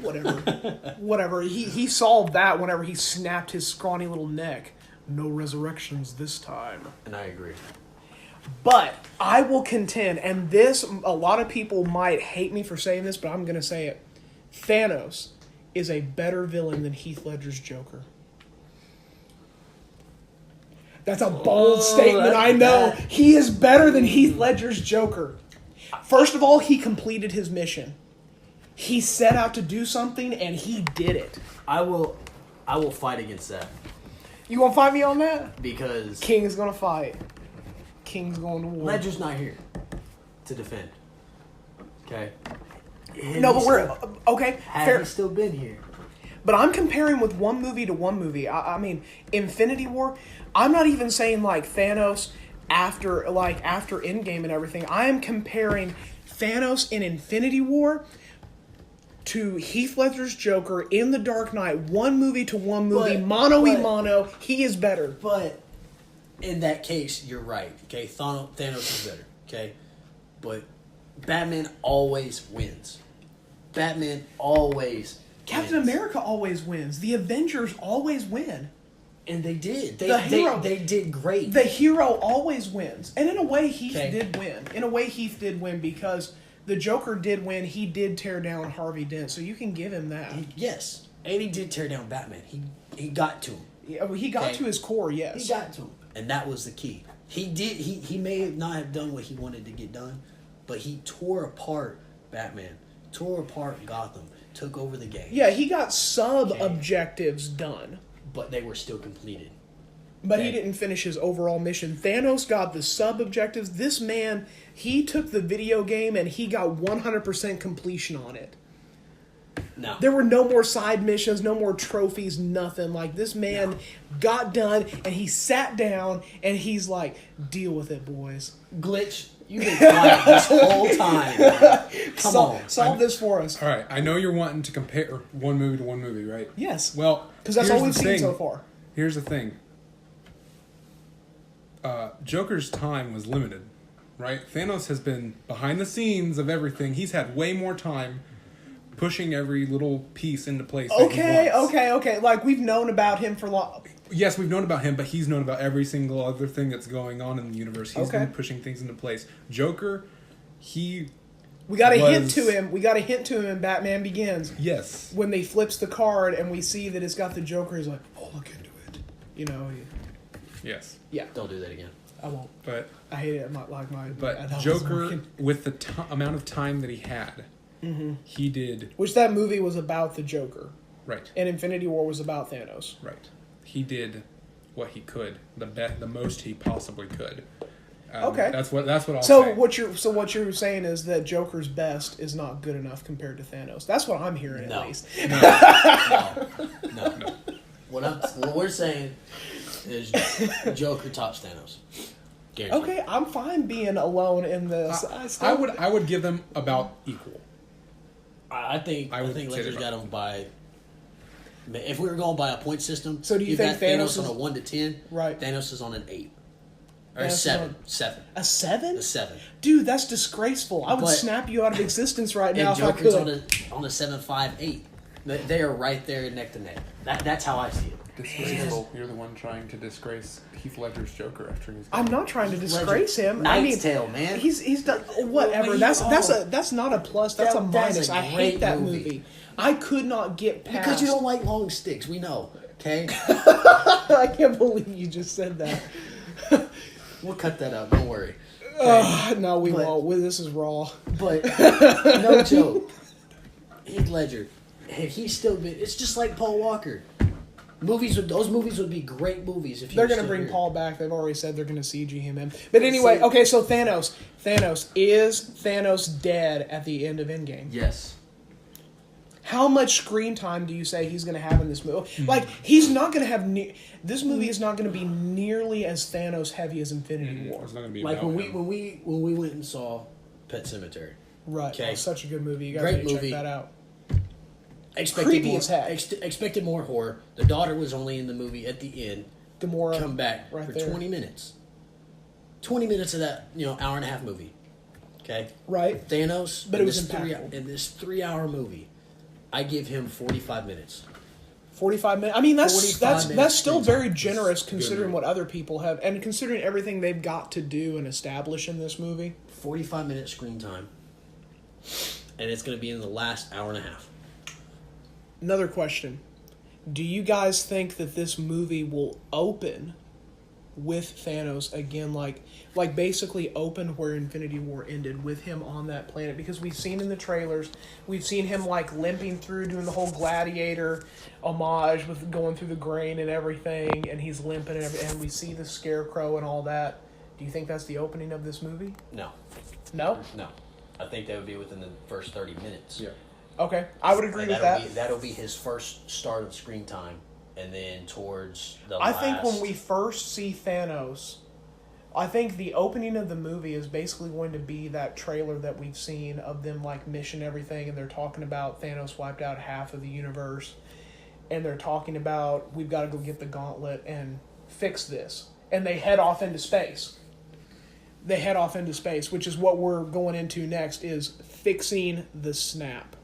Whatever. He solved that whenever he snapped his scrawny little neck. No resurrections this time. And I agree. But I will contend, and this, a lot of people might hate me for saying this, but I'm going to say it. Thanos is a better villain than Heath Ledger's Joker. That's a bold statement, I know. He is better than Heath Ledger's Joker. First of all, he completed his mission. He set out to do something, and he did it. I will fight against that. You gonna fight me on that? Because King is gonna fight. King's going to war. Ledger's not here to defend. Okay. No, but we're okay. Had he still been here? But I'm comparing with one movie to one movie. I mean, Infinity War. I'm not even saying like Thanos after Endgame and everything. I am comparing Thanos in Infinity War to Heath Ledger's Joker in The Dark Knight. One movie to one movie, mano. He is better. But in that case, you're right. Okay, Thanos is better. Okay, but Batman always wins. Captain America always wins. The Avengers always win. And they did. They did great. The hero always wins. And in a way, Heath did win. In a way, Heath did win because the Joker did win. He did tear down Harvey Dent, so you can give him that. Yes. And he did tear down Batman. He got to him. Yeah, he got to his core, yes. He got to him. And that was the key. He did. He may not have done what he wanted to get done, but he tore apart Batman, tore apart Gotham, took over the game. Yeah, he got sub-objectives done. But they were still completed. But he didn't finish his overall mission. Thanos got the sub-objectives. This man, he took the video game and he got 100% completion on it. No. There were no more side missions, no more trophies, nothing. Like, this man got done and he sat down and he's like, deal with it, boys. Glitch, you've been quiet this whole time. Come on. Solve this for us. All right, I know you're wanting to compare one movie to one movie, right? Yes. Well, because that's all we've seen so far. Here's the thing. Joker's time was limited, right? Thanos has been behind the scenes of everything. He's had way more time pushing every little piece into place. Okay. Like, we've known about him for long. Yes, we've known about him, but he's known about every single other thing that's going on in the universe. He's been pushing things into place. Joker, we got a hint to him. We got a hint to him in Batman Begins. Yes. When they flips the card and we see that it's got the Joker, he's like, oh, look into it. You know. Yes. Yeah. Don't do that again. I won't. But I hate it. But Joker, with the amount of time that he had, he did. Which that movie was about the Joker. Right. And Infinity War was about Thanos. Right. He did what he could, the most he possibly could. Okay. That's what I'll say. So what you're saying is that Joker's best is not good enough compared to Thanos. That's what I'm hearing at least. No. What we're saying is Joker tops Thanos. Guaranteed. Okay, I'm fine being alone in this. I would give them about equal. I think Ledger's got him by. If we were going by a point system, so do you think Thanos on a 1 to 10? Right. Thanos is on an 8. Or a 7. 7. A 7? A 7. Dude, that's disgraceful. I would snap you out of existence right now if I could. Joker's on a 7, 5, 8. They are right there neck to neck. That's how I see it. Disgraceful. You're the one trying to disgrace Heath Ledger's Joker after he's. I'm not trying to disgrace him. Knight's Tale, man. He's done whatever. That's not a plus. That's a minus. I hate that movie. I could not get past because you don't like long sticks. We know. Okay. I can't believe you just said that. We'll cut that out. Don't worry. No, we won't. This is raw. But no joke. Heath Ledger. Had he still been, it's just like Paul Walker. Those movies would be great movies if they're going to bring Paul back. They've already said they're going to CG him in. But anyway, okay, so Thanos is Thanos dead at the end of ENDGAME? Yes. How much screen time do you say he's going to have in this movie? Like, he's not going to have this movie is not going to be nearly as Thanos heavy as Infinity War. It's not going to be like when we went and saw Pet Sematary. Right. Okay. Oh, such a good movie. You guys Great need to movie. check that out. Expected more horror. The daughter was only in the movie at the end. Gamora come back right for there. 20 minutes. 20 minutes of that, hour and a half movie. Okay? Right. Thanos, but it was impactful. In this 3-hour movie, I give him 45 minutes. 45 minutes. I mean, that's still very generous considering what other people have, and considering everything they've got to do and establish in this movie. 45-minute screen time. And it's going to be in the last hour and a half. Another question. Do you guys think that this movie will open with Thanos again, like basically open where Infinity War ended, with him on that planet? Because we've seen in the trailers, we've seen him like limping through, doing the whole Gladiator homage with going through the grain and everything, and he's limping and we see the Scarecrow and all that. Do you think that's the opening of this movie? No. No? No. I think that would be within the first 30 minutes. Yeah. Okay, I would agree with that. That'll be his first start of screen time, and then towards the I think when we first see Thanos, I think the opening of the movie is basically going to be that trailer that we've seen of them like mission everything, and they're talking about Thanos wiped out half of the universe, and they're talking about we've got to go get the Gauntlet and fix this, and they head off into space. Which is what we're going into next, is fixing the snap.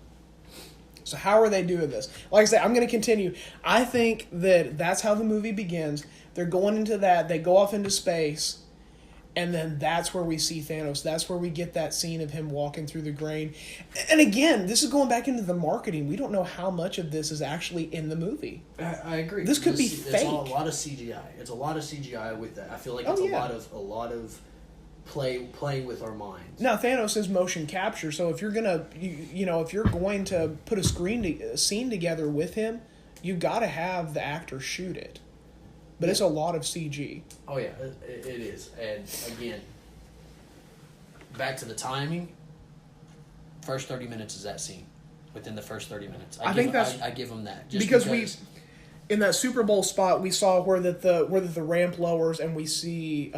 So how are they doing this? Like I said, I'm going to continue. I think that that's how the movie begins. They're going into that. They go off into space. And then that's where we see Thanos. That's where we get that scene of him walking through the grain. And again, this is going back into the marketing. We don't know how much of this is actually in the movie. I agree. This could be fake. It's a lot of CGI. It's a lot of CGI with that. I feel like it's a lot of playing with our minds. Now Thanos is motion capture, so if you're gonna, if you're going to put a scene together with him, you got to have the actor shoot it. But it's a lot of CG. Oh yeah, it is. And again, back to the timing. First 30 minutes is that scene. Within the first 30 minutes, I give them that because we, in that Super Bowl spot, we saw where the ramp lowers and we see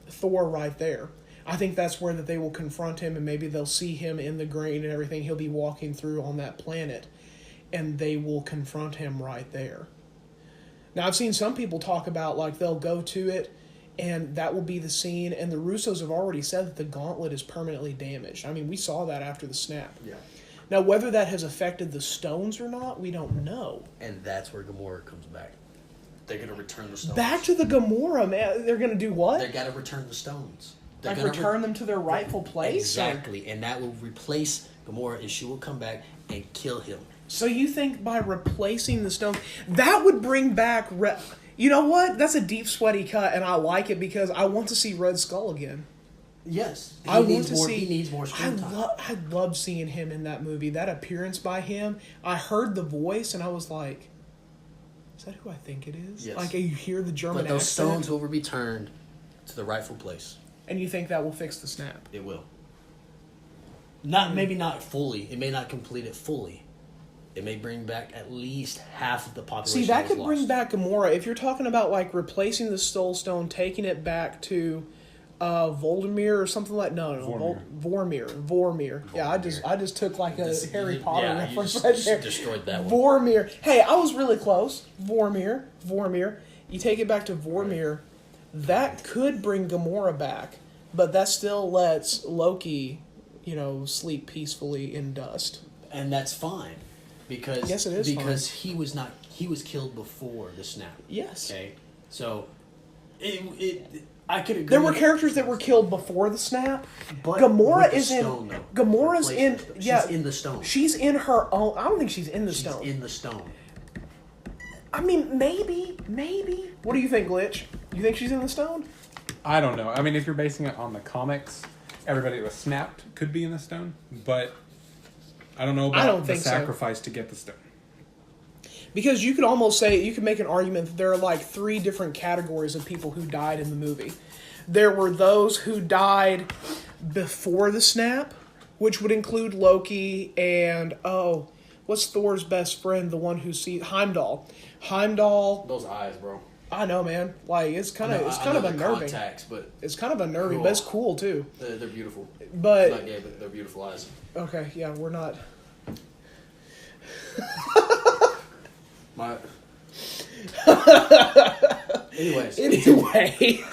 Thor right there. I think that's where that they will confront him and maybe they'll see him in the grain and everything. He'll be walking through on that planet, and they will confront him right there. Now, I've seen some people talk about, like, they'll go to it, and that will be the scene, and the Russos have already said that the Gauntlet is permanently damaged. I mean, we saw that after the snap. Yeah. Now, whether that has affected the stones or not, we don't know. And that's where Gamora comes back. They're going to return the stones. Back to the Gamora, man. They're going to do what? They've got to return the stones. Like, return them to their rightful place? Exactly. And that will replace Gamora, and she will come back and kill him. So you think by replacing the stones, that would bring back... You know what? That's a deep, sweaty cut, and I like it because I want to see Red Skull again. Yes. He needs more screen time. I love seeing him in that movie. That appearance by him, I heard the voice, and I was like, is that who I think it is? Yes. Like, you hear the German accent. But those stones will be returned to the rightful place. And you think that will fix the snap? It will. Maybe not fully. It may not complete it fully. It may bring back at least half of the population. See, that could bring back Gamora. If you're talking about, like, replacing the Soul Stone, taking it back to Voldemir or something like... No. Vormir. Yeah, I just took, like, a Harry Potter reference right there. Destroyed that one. Vormir. Hey, I was really close. Vormir. You take it back to Vormir, that could bring Gamora back, but that still lets Loki, sleep peacefully in dust. And that's fine. Because yes, it is because fine. he was killed before the snap. Yes. Okay. So I could agree. There were characters that were killed before the snap. But Gamora is stone, in. Gamora's in. She's in the stone. She's in her own. I don't think she's in the stone. She's in the stone. I mean, maybe. What do you think, Glitch? You think she's in the stone? I don't know. I mean, if you're basing it on the comics, everybody that was snapped could be in the stone, but I don't know about the sacrifice to get the stone. Because you could almost say, you could make an argument that there are like 3 different categories of people who died in the movie. There were those who died before the snap, which would include Loki and, what's Thor's best friend, the one who sees Heimdall. Those eyes, bro. I know, man. Like, it's kind of unnerving. But it's kind of unnerving, but it's cool too. They're beautiful. But not gay, but they're beautiful eyes. Okay, yeah, we're not. Anyway.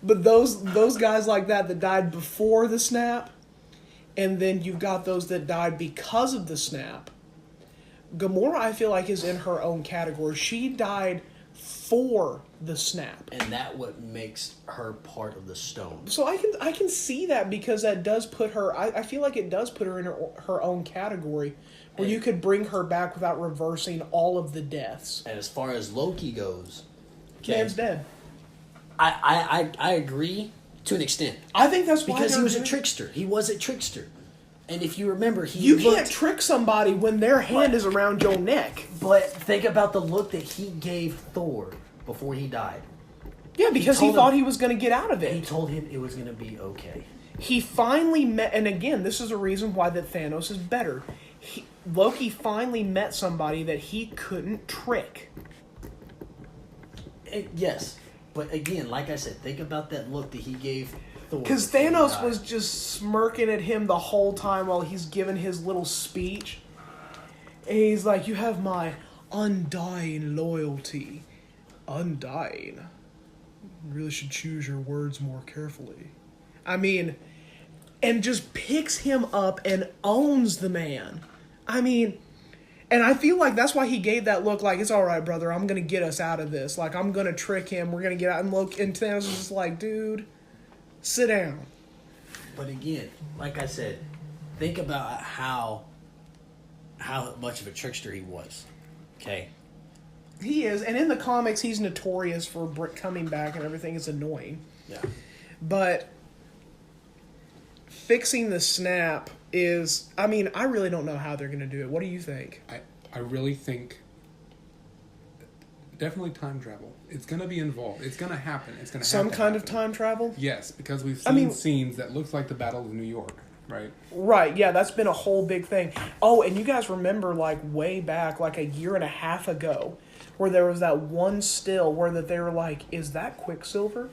But those guys like that died before the snap, and then you've got those that died because of the snap. Gamora, I feel like, is in her own category. She died for the snap, and that what makes her part of the stone. So I can see that, because that does put her. I feel like it does put her in her own category, where you could bring her back without reversing all of the deaths. And as far as Loki goes, man's dead. I agree to an extent. I think that's why, because he was a trickster. He was a trickster. And if you remember, can't trick somebody when their hand is around your neck. But think about the look that he gave Thor before he died. Yeah, because he thought he was going to get out of it. He told him it was going to be okay. He finally met, and again, this is a reason why that Thanos is better. Loki finally met somebody that he couldn't trick. Yes, but again, like I said, think about that look that he gave Thor. Because Thanos was just smirking at him the whole time while he's giving his little speech. And he's like, you have my undying loyalty. Undying? You really should choose your words more carefully. I mean, and just picks him up and owns the man. I mean, and I feel like that's why he gave that look like, it's all right, brother, I'm going to get us out of this. Like, I'm going to trick him. We're going to get out. And Thanos was just like, dude, sit down. But again, like I said, think about how much of a trickster he was. Okay? He is. And in the comics, he's notorious for coming back and everything. It's annoying. Yeah. But fixing the snap is, I mean, I really don't know how they're going to do it. What do you think? I really think definitely time travel. It's going to be involved. It's going to happen. It's going to Some kind of time travel? Yes, because we've seen scenes that looks like the Battle of New York, right? Right, yeah, that's been a whole big thing. Oh, and you guys remember, like, way back, like a year and a half ago, where there was that one still where that they were like, is that Quicksilver?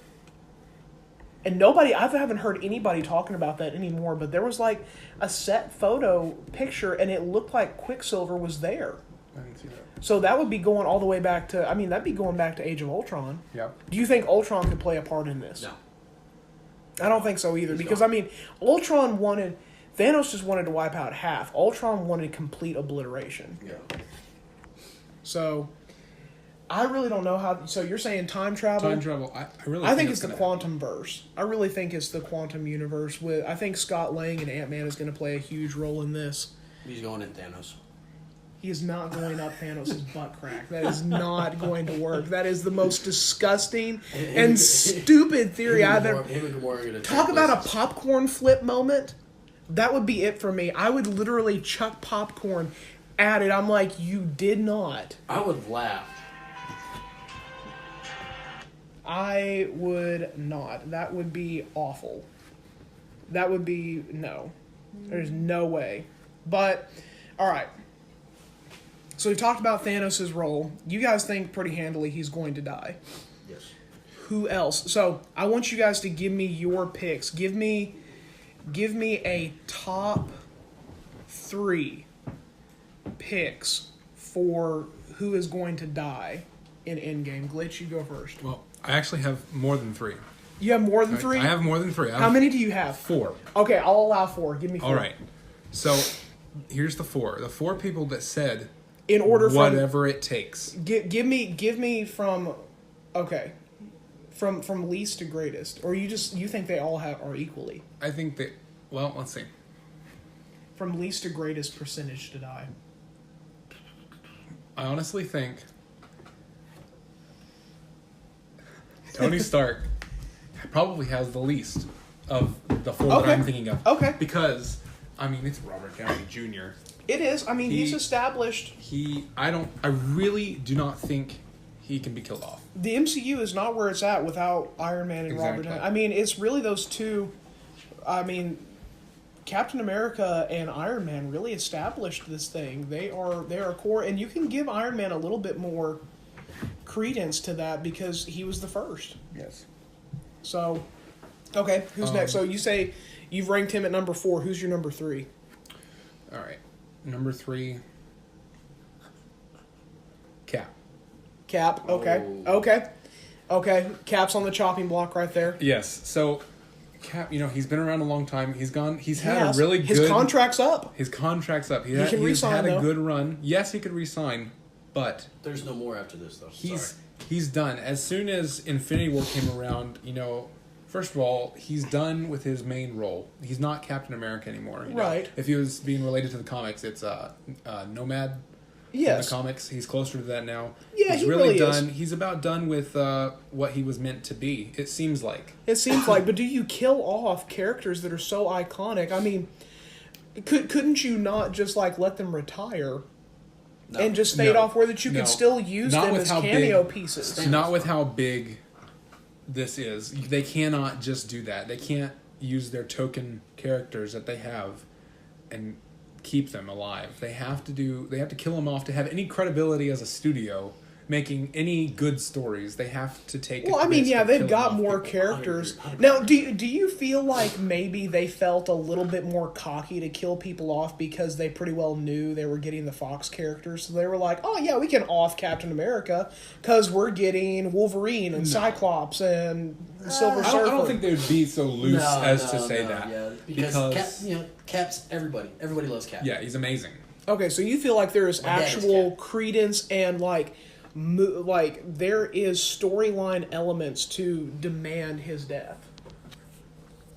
And I haven't heard anybody talking about that anymore, but there was like a set photo picture and it looked like Quicksilver was there. I didn't see that. So that would be going all the way back to, that'd be going back to Age of Ultron. Yeah. Do you think Ultron could play a part in this? No. I don't think so either, because, Thanos just wanted to wipe out half. Ultron wanted complete obliteration. Yeah. So, I really don't know how. So you're saying time travel? Time travel. I think it's the quantum verse. I really think it's the quantum universe. I think Scott Lang and Ant-Man is going to play a huge role in this. He's going in Thanos. He is not going up Thanos' butt crack. That is not going to work. That is the most disgusting and stupid theory I've ever. Talk about a popcorn flip moment. That would be it for me. I would literally chuck popcorn at it. I'm like, you did not. I would laugh. I would not. That would be awful. That would be, no. There's no way. But, alright. So we talked about Thanos' role. You guys think pretty handily he's going to die. Yes. Who else? So, I want you guys to give me your picks. Give me a top 3 picks for who is going to die in Endgame. Glitch, you go first. Well, I actually have more than 3. You have more than 3? I have more than 3. How many do you have? 4. Okay, I'll allow 4. Give me 4. All right. So, here's the 4. The 4 people that said in order whatever it takes. Give me from from least to greatest, or you think they all are equally? I think that. Well, let's see. From least to greatest percentage to die. I honestly think Tony Stark probably has the least of the 4 that I'm thinking of. Okay. Because, it's Robert Downey Jr. It is. He's established. I really do not think he can be killed off. The MCU is not where it's at without Iron Man and Exactly. Robert Downey. It's really those two. Captain America and Iron Man really established this thing. They are core, and you can give Iron Man a little bit more credence to that because he was the first. Yes. So, okay, who's next? So you say you've ranked him at number 4. Who's your number 3? All right. Number 3, Cap. Cap. Okay. Oh. Okay. Cap's on the chopping block right there. Yes. So, Cap, he's been around a long time. He's had a really good... His contract's up. His contract's up. He can re-sign, had a though. good run. Yes, he could re-sign, but... There's no more after this, though. He's done. As soon as Infinity War came around, first of all, he's done with his main role. He's not Captain America anymore. Right. If he was being related to the comics, it's Nomad. Yes. In the comics, he's closer to that now. Yeah, he's he really done. is. He's about done with what he was meant to be. It seems like. But do you kill off characters that are so iconic? Couldn't you not just let them retire? No. And just fade off where that you could still use them as cameo pieces. Not with how big this is. They cannot just do that. They can't use their token characters that they have and keep them alive. They have to kill them off to have any credibility as a studio making any good stories. They have to take. Well, they've got more characters 100%. now. Do you feel like maybe they felt a little bit more cocky to kill people off because they pretty well knew they were getting the Fox characters, so they were like, "Oh yeah, we can off Captain America because we're getting Wolverine and Cyclops and Silver Surfer." I don't think they would be so loose to say that. Yeah, because Cap's everybody loves Cap. Yeah, he's amazing. Okay, so you feel like there is My dad is actual Cap. credence and like there is storyline elements to demand his death.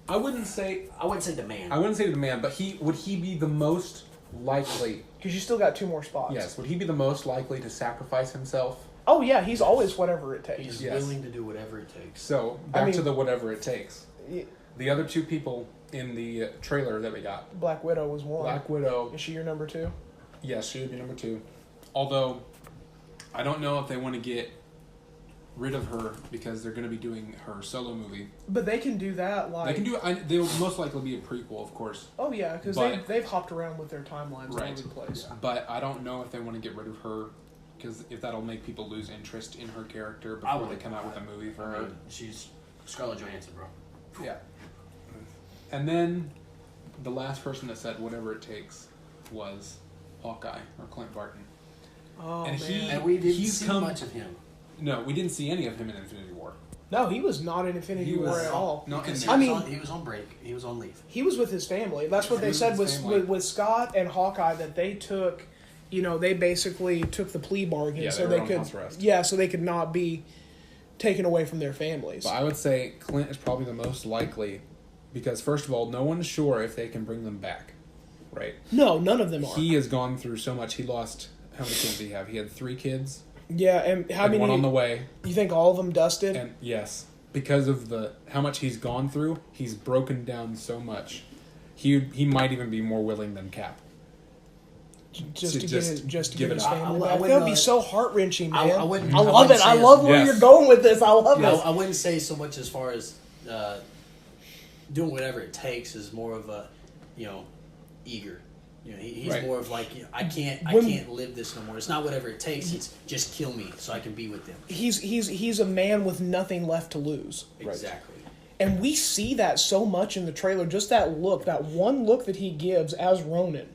I wouldn't say demand. I wouldn't say demand, but would he be the most likely? Because you still got 2 more spots. Yes, would he be the most likely to sacrifice himself? Oh yeah, he's always whatever it takes. He's Yes. willing to do whatever it takes. So back to the whatever it takes. The other 2 people in the trailer that we got. Black Widow was one. Black Widow. Is she your number 2? Yes, she would be number 2. Although, I don't know if they want to get rid of her because they're going to be doing her solo movie. But they can do that. Like They can do. They'll most likely be a prequel, of course. Oh yeah, because they've hopped around with their timelines all Right. over the place. But I don't know if they want to get rid of her because if that'll make people lose interest in her character I before they would. come out with a movie for I her. mean, she's Scarlett Johansson, bro. Yeah. And then the last person that said whatever it takes was Hawkeye or Clint Barton. Oh And man. And we didn't he's see come- much of him. No, we didn't see any of him in Infinity War. No, he was not in Infinity He War was at all. not in Because there. he was on break. He was on leave. He was with his family. That's what He they was said with his family. with Scott and Hawkeye, that they took, they basically took the plea bargain Yeah, so they they were on could, house arrest. so they could not be taken away from their families. But I would say Clint is probably the most likely because, first of all, no one's sure if they can bring them back, right? No, none of them are. He has gone through so much. He lost, how many kids did he have? He had 3 kids. Yeah, and how And many? one on the way. You think all of them dusted? And yes, because of how much he's gone through, he's broken down so much. He might even be more willing than Cap. just to just get his give it his up. family I back. wouldn't, That would be so heart wrenching, man. I wouldn't- I I love wouldn't it. I say love as- where Yes. you're going with this. I love I, this. I wouldn't say so much as far as doing whatever it takes is more of a, eager. He's Right. more of like, I can't live this no more. It's not whatever it takes. It's just kill me so I can be with them. He's a man with nothing left to lose. Exactly. And we see that so much in the trailer. Just that look, that one look that he gives as Ronin.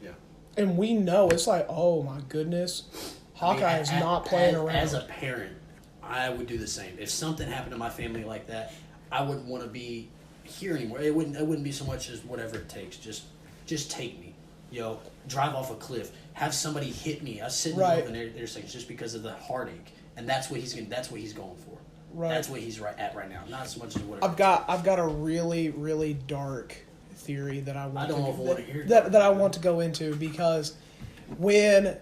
Yeah. And we know, it's like, oh my goodness. Hawkeye is not playing around. As a parent, I would do the same. If something happened to my family like that, I wouldn't want to be here anymore. It wouldn't be so much as whatever it takes. Just take me. Drive off a cliff. Have somebody hit me. I sit in the middle of an intersection just because of the heartache. And that's what he's going for. Right. That's what he's at right now. Not so much as whatever. I've got a really, really dark theory that I want I don't know if I want to hear that I want to go into, because when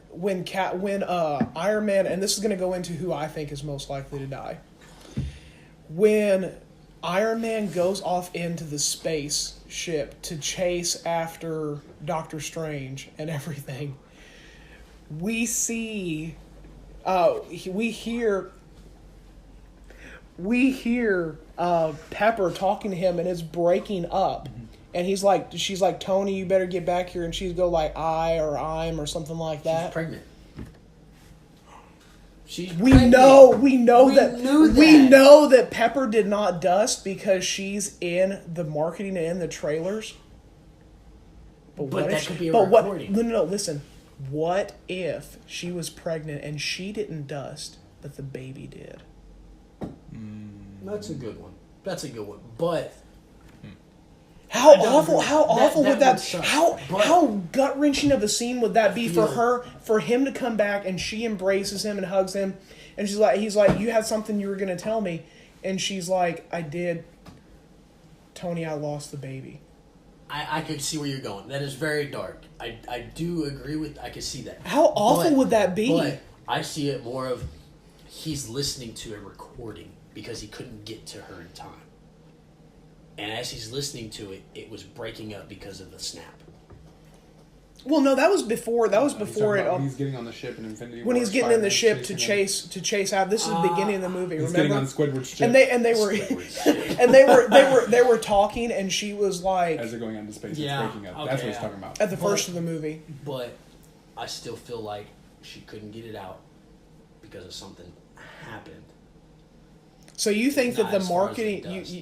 Iron Man, and this is going to go into who I think is most likely to die. When Iron Man goes off into the space ship to chase after Doctor Strange and everything, we see, we hear Pepper talking to him, and it's breaking up. Mm-hmm. And she's like, Tony, you better get back here. And she's go like, I'm or something like She's that. pregnant. We know We that knew that. we know that Pepper did not dust because she's in the marketing and in the trailers. But what that if could be a but recording. No, listen. What if she was pregnant and she didn't dust, but the baby did? That's a good one. But How I don't awful! agree. How awful That would that? would suck. How But- gut wrenching of a scene would that be for feel- her? For him to come back and she embraces him and hugs him, and he's like, "You had something you were gonna tell me," and she's like, "I did, Tony. I lost the baby." I could see where you're going. That is very dark. I do agree with. I could see that. How awful would that be? But I see it more of he's listening to a recording because he couldn't get to her in time. And as he's listening to it, it was breaking up because of the snap. Well, no, that was before. That was He's before talking it. about when he's getting on the ship in Infinity War. When he's getting in the Spider-Man ship to chasing him. chase out. This is the beginning of the movie. He's remember? getting on Squidward's ship and they were Squidward's and they were talking, and she was like as they're going into space. Yeah, It's breaking up. okay, That's what he's yeah. talking about. at the first of the movie. But I still feel like she couldn't get it out because of something happened. So you think Not that the as far as marketing? it does.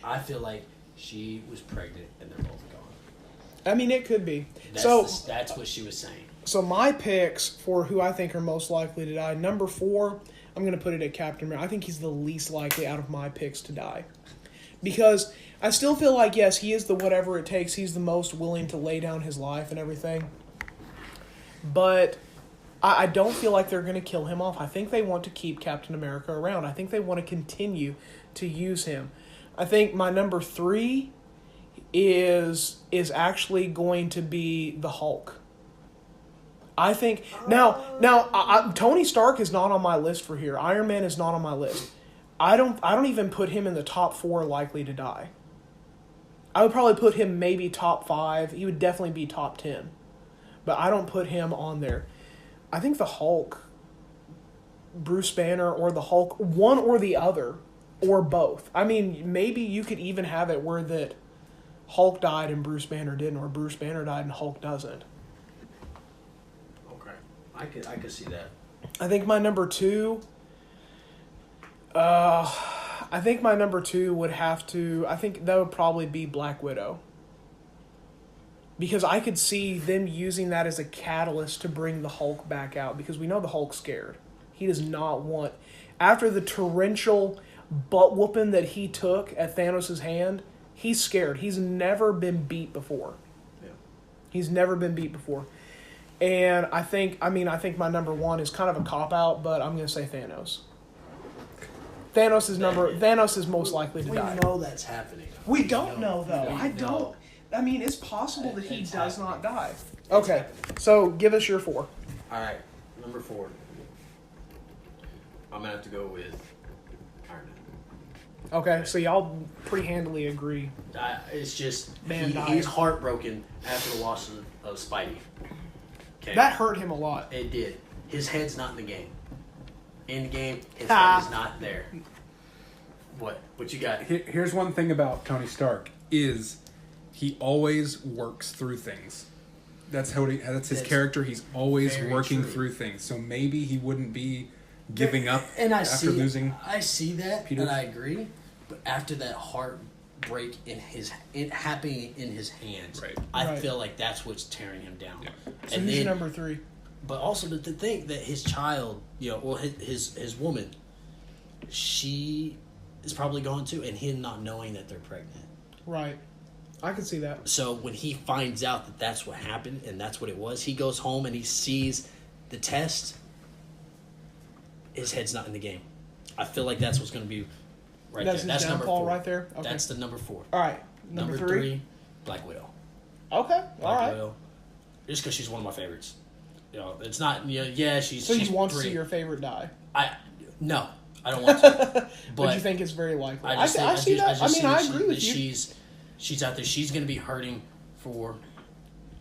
I feel like she was pregnant and they're both gone. I mean, it could be. That's what she was saying. So my picks for who I think are most likely to die. Number 4, I'm going to put it at Captain America. I think he's the least likely out of my picks to die. Because I still feel like, yes, he is the whatever it takes. He's the most willing to lay down his life and everything. But I don't feel like they're going to kill him off. I think they want to keep Captain America around. I think they want to continue to use him. I think my number 3 is actually going to be the Hulk. I think now Tony Stark is not on my list for here. Iron Man is not on my list. I don't even put him in the top 4 likely to die. I would probably put him maybe top 5. He would definitely be top 10. But I don't put him on there. I think the Hulk, Bruce Banner, or the Hulk, one or the other, or both. I mean, maybe you could even have it where that Hulk died and Bruce Banner didn't, or Bruce Banner died and Hulk doesn't. Okay, I could see that. I think my number 2. I think my number 2 would have to. I think that would probably be Black Widow. Because I could see them using that as a catalyst to bring the Hulk back out. Because we know the Hulk's scared. He does not want... After the torrential butt whooping that he took at Thanos' hand, he's scared. He's never been beat before. Yeah. He's never been beat before. And I think my number 1 is kind of a cop-out, but I'm going to say Thanos. Thanos is most likely to die. We know that's happening. We don't know, though. We I don't. know. I mean, it's possible that he It's does happening. not die. Okay, so give us your 4. All right, number 4. I'm gonna have to go with Iron Man. Okay, so y'all pretty handily agree. It's just Man he's died. heartbroken after the loss of Spidey. Okay, That hurt him a lot. it did. His head's not in the game. ENDGAME, his Ah. head is not there. What you got? Here's one thing about Tony Stark is he always works through things. That's his That's character. He's always very working true. through things. So maybe he wouldn't be giving up And I after losing. I see that, Peter. and I agree. But after that heartbreak happening in his hands, Right. I Right. feel like that's what's tearing him down. Yeah. So And who's your then, number 3? but also to think that his child, his woman, she is probably gone too, and him not knowing that they're pregnant. Right. I can see that. So when he finds out that that's what happened and that's what it was, he goes home and he sees the test. His head's not in the game. I feel like that's what's going to be right That's there. his That's number downfall 4. right there? Okay. That's the number 4. All right, number 3? Black Widow. Okay, all Black right. Widow. Just because she's one of my favorites. It's not. She's. So she's you want to 3. see your favorite die? No, I don't want to. But you think it's very likely? I just think, I see that. I mean, I agree with you. She's out there. She's going to be hurting for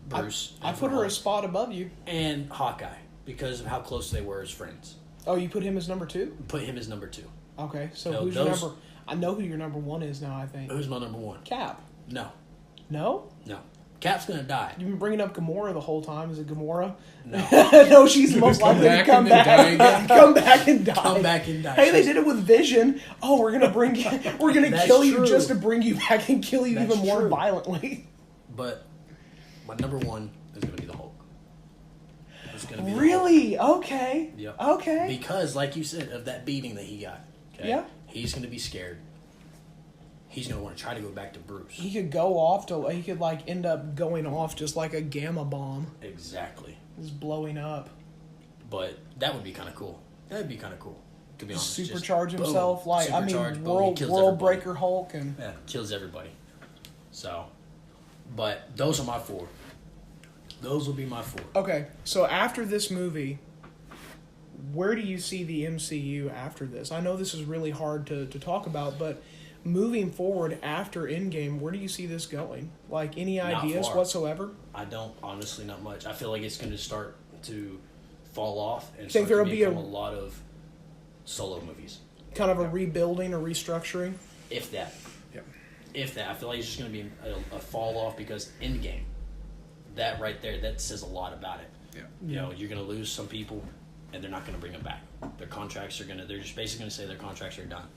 Bruce. I and put for her a Hulk spot above you. and Hawkeye because of how close they were as friends. Oh, you put him as number 2? Put him as number 2. Okay, so No, who's your those- number? I know who your number 1 is now. I think Who's my number 1? Cap. No. No, Cap's going to die. you've been bringing up Gamora the whole time. Is it Gamora? No. No, she's most Come likely to back come and then back. die again. Come back and die. Come back and die. Hey, they did it with Vision. Oh, we're gonna bring you. We're gonna That's kill you true. just to bring you back and kill you That's even more true. violently. But my number 1 is going to be the Hulk. It's going to be the Hulk. Really? Okay. Yep. Okay. Because, like you said, of that beating that he got. Okay? Yeah. He's going to be scared. He's going to want to try to go back to Bruce. He could go off to. He could like end up going off just like a gamma bomb, Exactly. just blowing up. But that would be kind of cool. That would be kind of cool, to be honest. Just Supercharge boom, himself, like I mean, supercharge, boom, he world kills world everybody. breaker Hulk, and Yeah, kills everybody. So, but those are my 4. Those will be my 4. okay. So after this movie, where do you see the MCU after this? I know this is really hard to talk about, but moving forward after Endgame, where do you see this going? Like any Not ideas far. whatsoever? I don't, honestly, not much. I feel like it's going to start to fall off and Think start there'll to be a- become a lot of solo movies. Kind of a rebuilding or restructuring? If that. Yep. If that. I feel like it's just going to be a fall off because Endgame, that right there, that says a lot about it. Yeah. You know, you're going to lose some people and they're not going to bring them back. Their contracts are they're just basically going to say their contracts are done.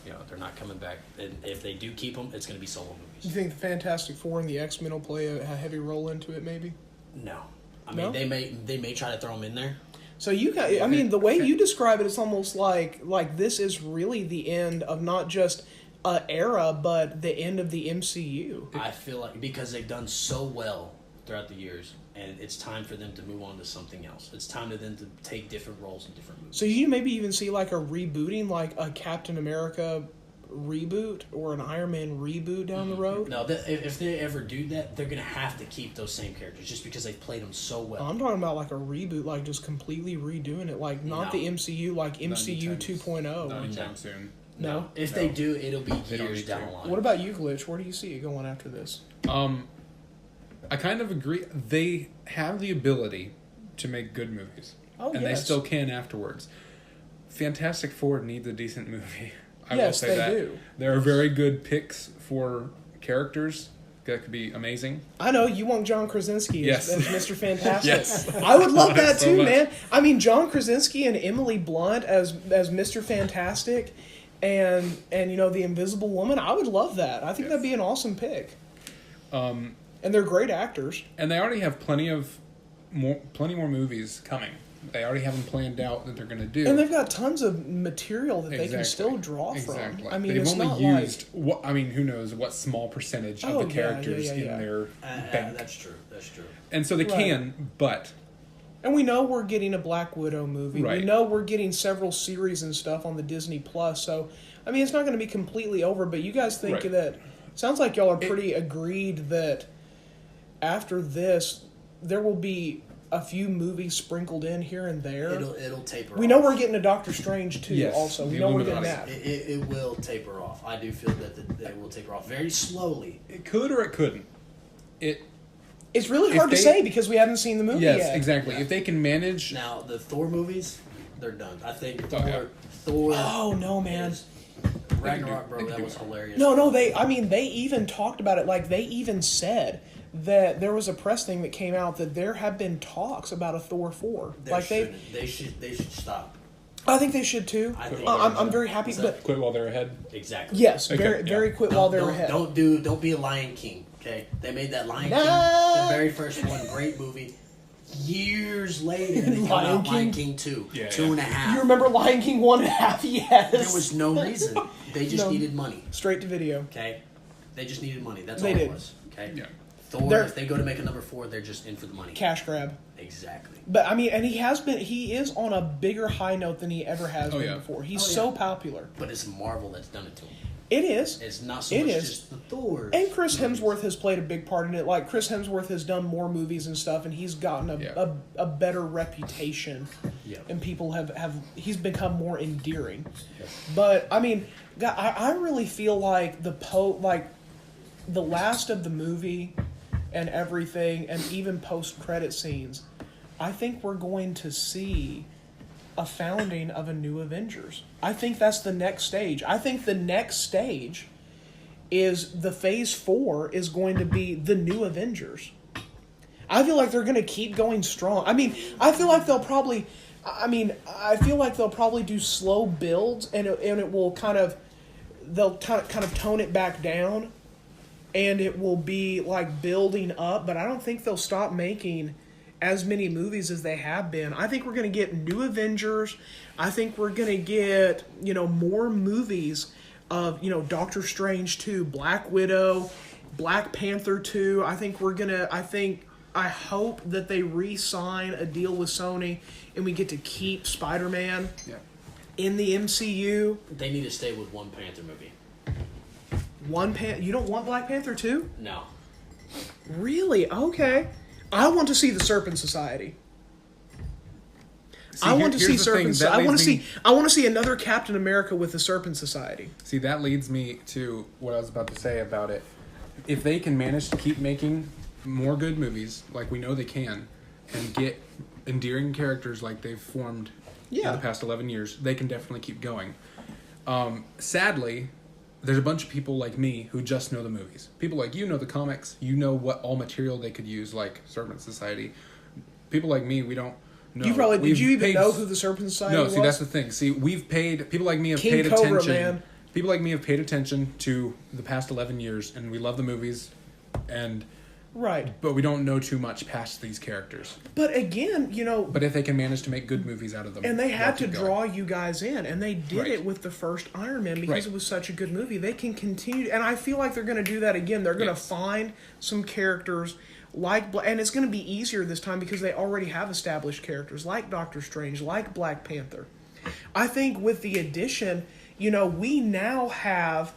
You know, they're not coming back. And if they do keep them, it's going to be solo You movies. think the Fantastic Four and the X-Men will play a heavy role into it, maybe? No. I No? mean, they may try to throw them in there. So you got, I mean, the way you describe it, it's almost like this is really the end of not just an era, but the end of the MCU. I feel like because they've done so well throughout the years, and it's time for them to move on to something else. It's time for them to take different roles in different movies. So you maybe even see like a rebooting, like a Captain America reboot or an Iron Man reboot down the road? No, if they ever do that, they're going to have to keep those same characters just because they've played them so well. I'm talking about like a reboot, like just completely redoing it, like not the MCU, like MCU 2.0. Not anytime soon. No? If they do, it'll be years down the line. What about you, Glitch? Where do you see it going after this? I kind of agree. They have the ability to make good movies. Oh, and they still can afterwards. Fantastic Four needs a decent movie. I will Yes, say they that. do. There are very good picks for characters that could be amazing. I know, you want John Krasinski as Mr. Fantastic. Yes. I would love that So too, much. man. I mean, John Krasinski and Emily Blunt as Mr. Fantastic and you know, the Invisible Woman, I would love that. I think that'd be an awesome pick. And they're great actors. And they already have plenty more movies coming. They already have them planned out that they're going to do. And they've got tons of material that they can still draw Exactly. from. I mean, they've it's only not used who knows what small percentage of the characters in their bank. That's true. And so they can, but... And we know we're getting a Black Widow movie. Right. We know we're getting several series and stuff on the Disney Plus. So, I mean, it's not going to be completely over, but you guys think that... Sounds like y'all are pretty agreed that after this, there will be a few movies sprinkled in here and there. It'll taper off. We know we're getting a Doctor Strange, too, Yes, also. We know we're getting that. It will taper off. I do feel that it will taper off very slowly. It could or it couldn't. It's really hard to say because we haven't seen the movie yet. Yes, exactly. If they can manage... Now, the Thor movies, they're done. I think Oh, Thor... Oh, no, man. Ragnarok, bro, that was hilarious. No, they even talked about it. Like, they even said that there was a press thing that came out that there have been talks about a Thor 4. They should stop. I think they should too. I'm very happy. But quit while they're ahead. Exactly. Yes, very quit while they're ahead. Don't be a Lion King. Okay, they made that Lion King, the very first one, great movie. Years later, they got out Lion King 2, 2.5. You remember Lion King 1.5? Yes. There was no reason. They just needed money. Straight to video. Okay, they just needed money. That's all it was. Okay. Yeah. Thor, if they go to make a number 4, they're just in for the money. Cash grab. Exactly. But I mean, and he is on a bigger high note than he ever has been before. He's so popular. But it's Marvel that's done it to him. It is. It's not so much just the Thor. And Chris Hemsworth has played a big part in it. Like, Chris Hemsworth has done more movies and stuff, and he's gotten a better reputation. Yeah. And people he's become more endearing. Yeah. But, I mean, I really feel like the last of the movie and everything, and even post-credit scenes, I think we're going to see a founding of a new Avengers. I think that's the next stage. I think the next stage is the Phase 4 is going to be the new Avengers. I feel like they're going to keep going strong. I mean, I feel like they'll probably do slow builds, and it will they'll kind of tone it back down, and it will be like building up, but I don't think they'll stop making as many movies as they have been. I think we're going to get new Avengers. I think we're going to get, more movies of, Doctor Strange 2, Black Widow, Black Panther 2. I hope that they re-sign a deal with Sony and we get to keep Spider-Man in the MCU. They need to stay with one Panther movie. You don't want Black Panther 2? No. Really? Okay. I want to see the Serpent Society. I want to see Serpent Society. I want to see another Captain America with the Serpent Society. See, that leads me to what I was about to say about it. If they can manage to keep making more good movies, like we know they can, and get endearing characters like they've formed in the past 11 years, they can definitely keep going. Sadly, there's a bunch of people like me who just know the movies. People like you know the comics. You know what all material they could use, like Serpent Society. People like me, we don't know. Did you even know who the Serpent Society was? No, see, that's the thing. See, people like me have paid attention. Man. People like me have paid attention to the past 11 years, and we love the movies. And Right. But we don't know too much past these characters. But again, But if they can manage to make good movies out of them. And they had to draw you guys in, and they did Right. it with the first Iron Man because Right. it was such a good movie. They can continue, and I feel like they're going to do that again. They're going to find some characters and it's going to be easier this time because they already have established characters like Doctor Strange, like Black Panther. I think with the addition, we now have...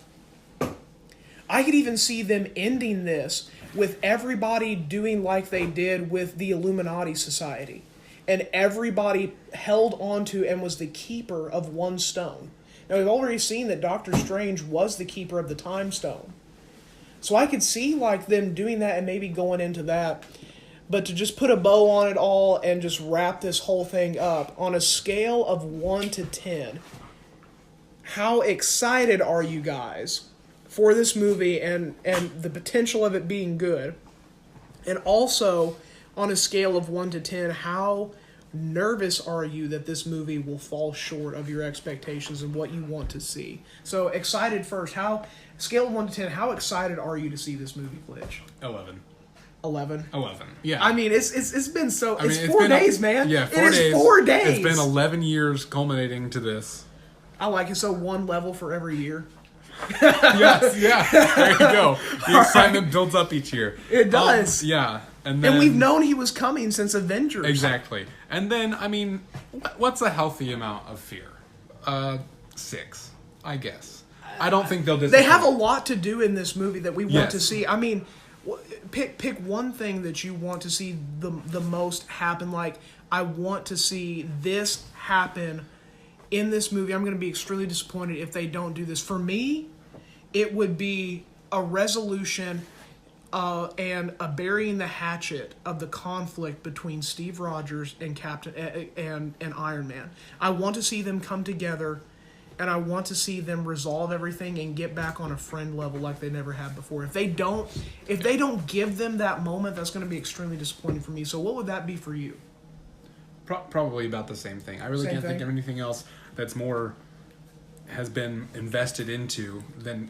I could even see them ending this with everybody doing like they did with the Illuminati Society. And everybody held onto and was the keeper of one stone. Now, we've already seen that Doctor Strange was the keeper of the Time Stone. So I could see like them doing that and maybe going into that. But to just put a bow on it all and just wrap this whole thing up, on a scale of 1 to 10, how excited are you guys for this movie and the potential of it being good? And also, on a scale of 1 to 10, how nervous are you that this movie will fall short of your expectations and what you want to see? So, excited first. Scale of 1 to 10, how excited are you to see this movie, Glitch? 11. 11? 11. Yeah. I mean, it's been so... I mean, it's 4 days, man. Yeah, 4 days. It is 4 days. It's been 11 years culminating to this. I like it. So, 1 level for every year. Yes, yeah. There you go. The excitement builds up each year. It does. Yeah. And we've known he was coming since Avengers. Exactly. And then, I mean, what's a healthy amount of fear? 6, I guess. I don't think they'll disappoint. They have a lot to do in this movie that we want Yes. to see. I mean, pick one thing that you want to see the most happen. Like, I want to see this happen in this movie. I'm going to be extremely disappointed if they don't do this. For me, it would be a resolution and a burying the hatchet of the conflict between Steve Rogers and Captain and Iron Man. I want to see them come together, and I want to see them resolve everything and get back on a friend level like they never had before. If they don't give them that moment, that's going to be extremely disappointing for me. So what would that be for you? Probably about the same thing. I really can't think of anything else that's more has been invested into than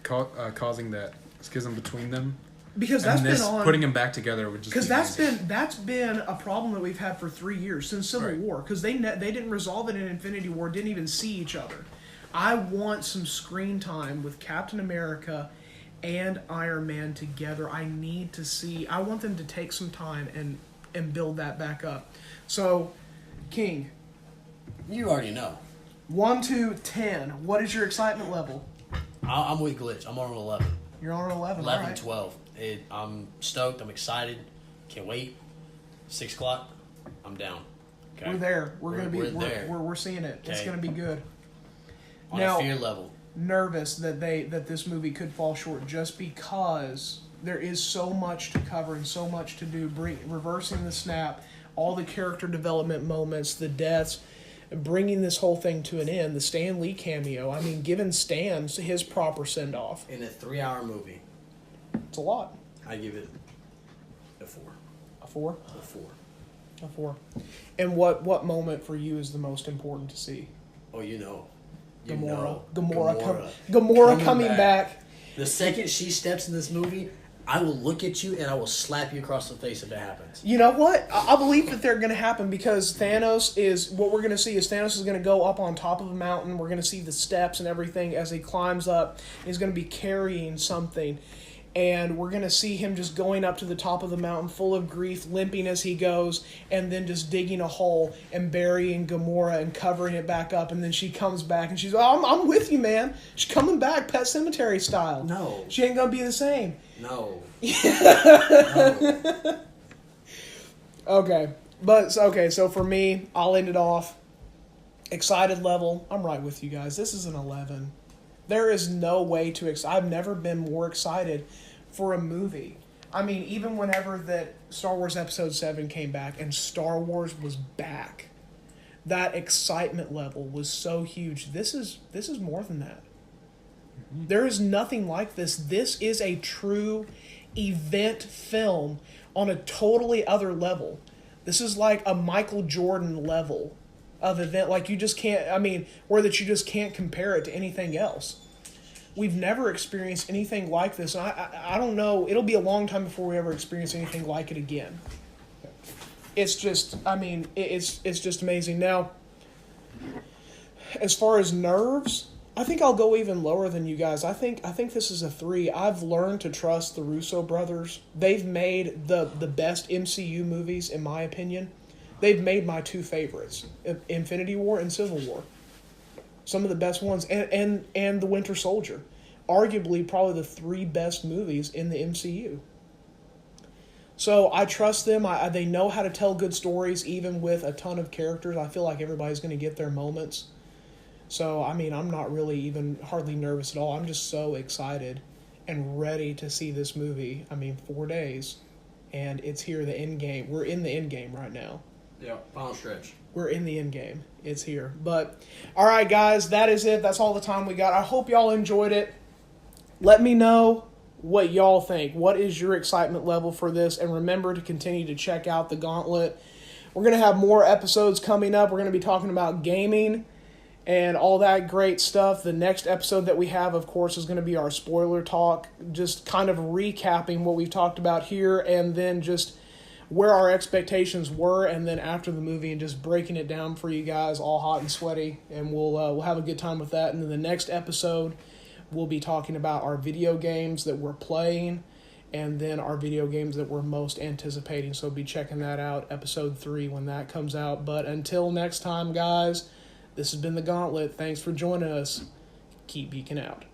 causing that schism between them. Because that's been putting them back together would just that's been a problem that we've had for 3 years since Civil War. Because they didn't resolve it in Infinity War, didn't even see each other. I want some screen time with Captain America and Iron Man together. I want them to take some time and build that back up. So, King, You already know. 1 to 10. What is your excitement level? I'm with Glitch. I'm on an 11. You're on an 11. 11, all right. 12. I'm stoked. I'm excited. Can't wait. 6 o'clock. I'm down. Okay. We're there. We're there. We're seeing it. It's Okay. gonna be good. On Now, a fear level. Nervous that this movie could fall short just because there is so much to cover and so much to do. Reversing the snap, all the character development moments, the deaths, bringing this whole thing to an end. The Stan Lee cameo. I mean, giving Stan his proper send off. In a 3-hour movie, It's a lot. I give it a 4. A 4. A 4. A 4. And what moment for you is the most important to see? Oh, you know. Gamora coming back. The second she steps in this movie, I will look at you and I will slap you across the face if it happens. You know what? I believe that they're going to happen because Thanos is... What we're going to see is Thanos is going to go up on top of a mountain. We're going to see the steps and everything as he climbs up. He's going to be carrying something. And we're going to see him just going up to the top of the mountain full of grief, limping as he goes, and then just digging a hole and burying Gamora and covering it back up. And then she comes back and she's, I'm with you, man. She's coming back, Pet Sematary style. No. She ain't going to be the same. No. No. Okay. So for me, I'll end it off. Excited level, I'm right with you guys. This is an 11. There is no way to... I've never been more excited for a movie. I mean, even whenever that Star Wars Episode 7 came back and Star Wars was back, that excitement level was so huge. This is more than that. Mm-hmm. There is nothing like this. This is a true event film on a totally other level. This is like a Michael Jordan level of event. Like you just can't, where that you just can't compare it to anything else. we've never experienced anything like this. And I don't know. It'll be a long time before we ever experience anything like it again. It's just, I mean, it's just amazing. Now, as far as nerves, I think I'll go even lower than you guys. I think this is a 3. I've learned to trust the Russo brothers. They've made the best MCU movies, in my opinion. They've made my 2 favorites, Infinity War and Civil War. Some of the best ones, and The Winter Soldier. Arguably, probably the 3 best movies in the MCU. So I trust them. They know how to tell good stories, even with a ton of characters. I feel like everybody's going to get their moments. So, I mean, I'm not really even hardly nervous at all. I'm just so excited and ready to see this movie. I mean, 4 days, and it's here, the end game. We're in the end game right now. Yeah, final stretch. We're in the end game. It's here. But, all right, guys, that is it. That's all the time we got. I hope y'all enjoyed it. Let me know what y'all think. What is your excitement level for this? And remember to continue to check out the Gauntlet. We're going to have more episodes coming up. We're going to be talking about gaming and all that great stuff. The next episode that we have, of course, is going to be our spoiler talk, just kind of recapping what we've talked about here, and then just where our expectations were, and then after the movie, and just breaking it down for you guys, all hot and sweaty, and we'll have a good time with that. And then the next episode, we'll be talking about our video games that we're playing, and then our video games that we're most anticipating. So be checking that out, episode 3, when that comes out. But until next time, guys, this has been the Gauntlet. Thanks for joining us. Keep beaking out.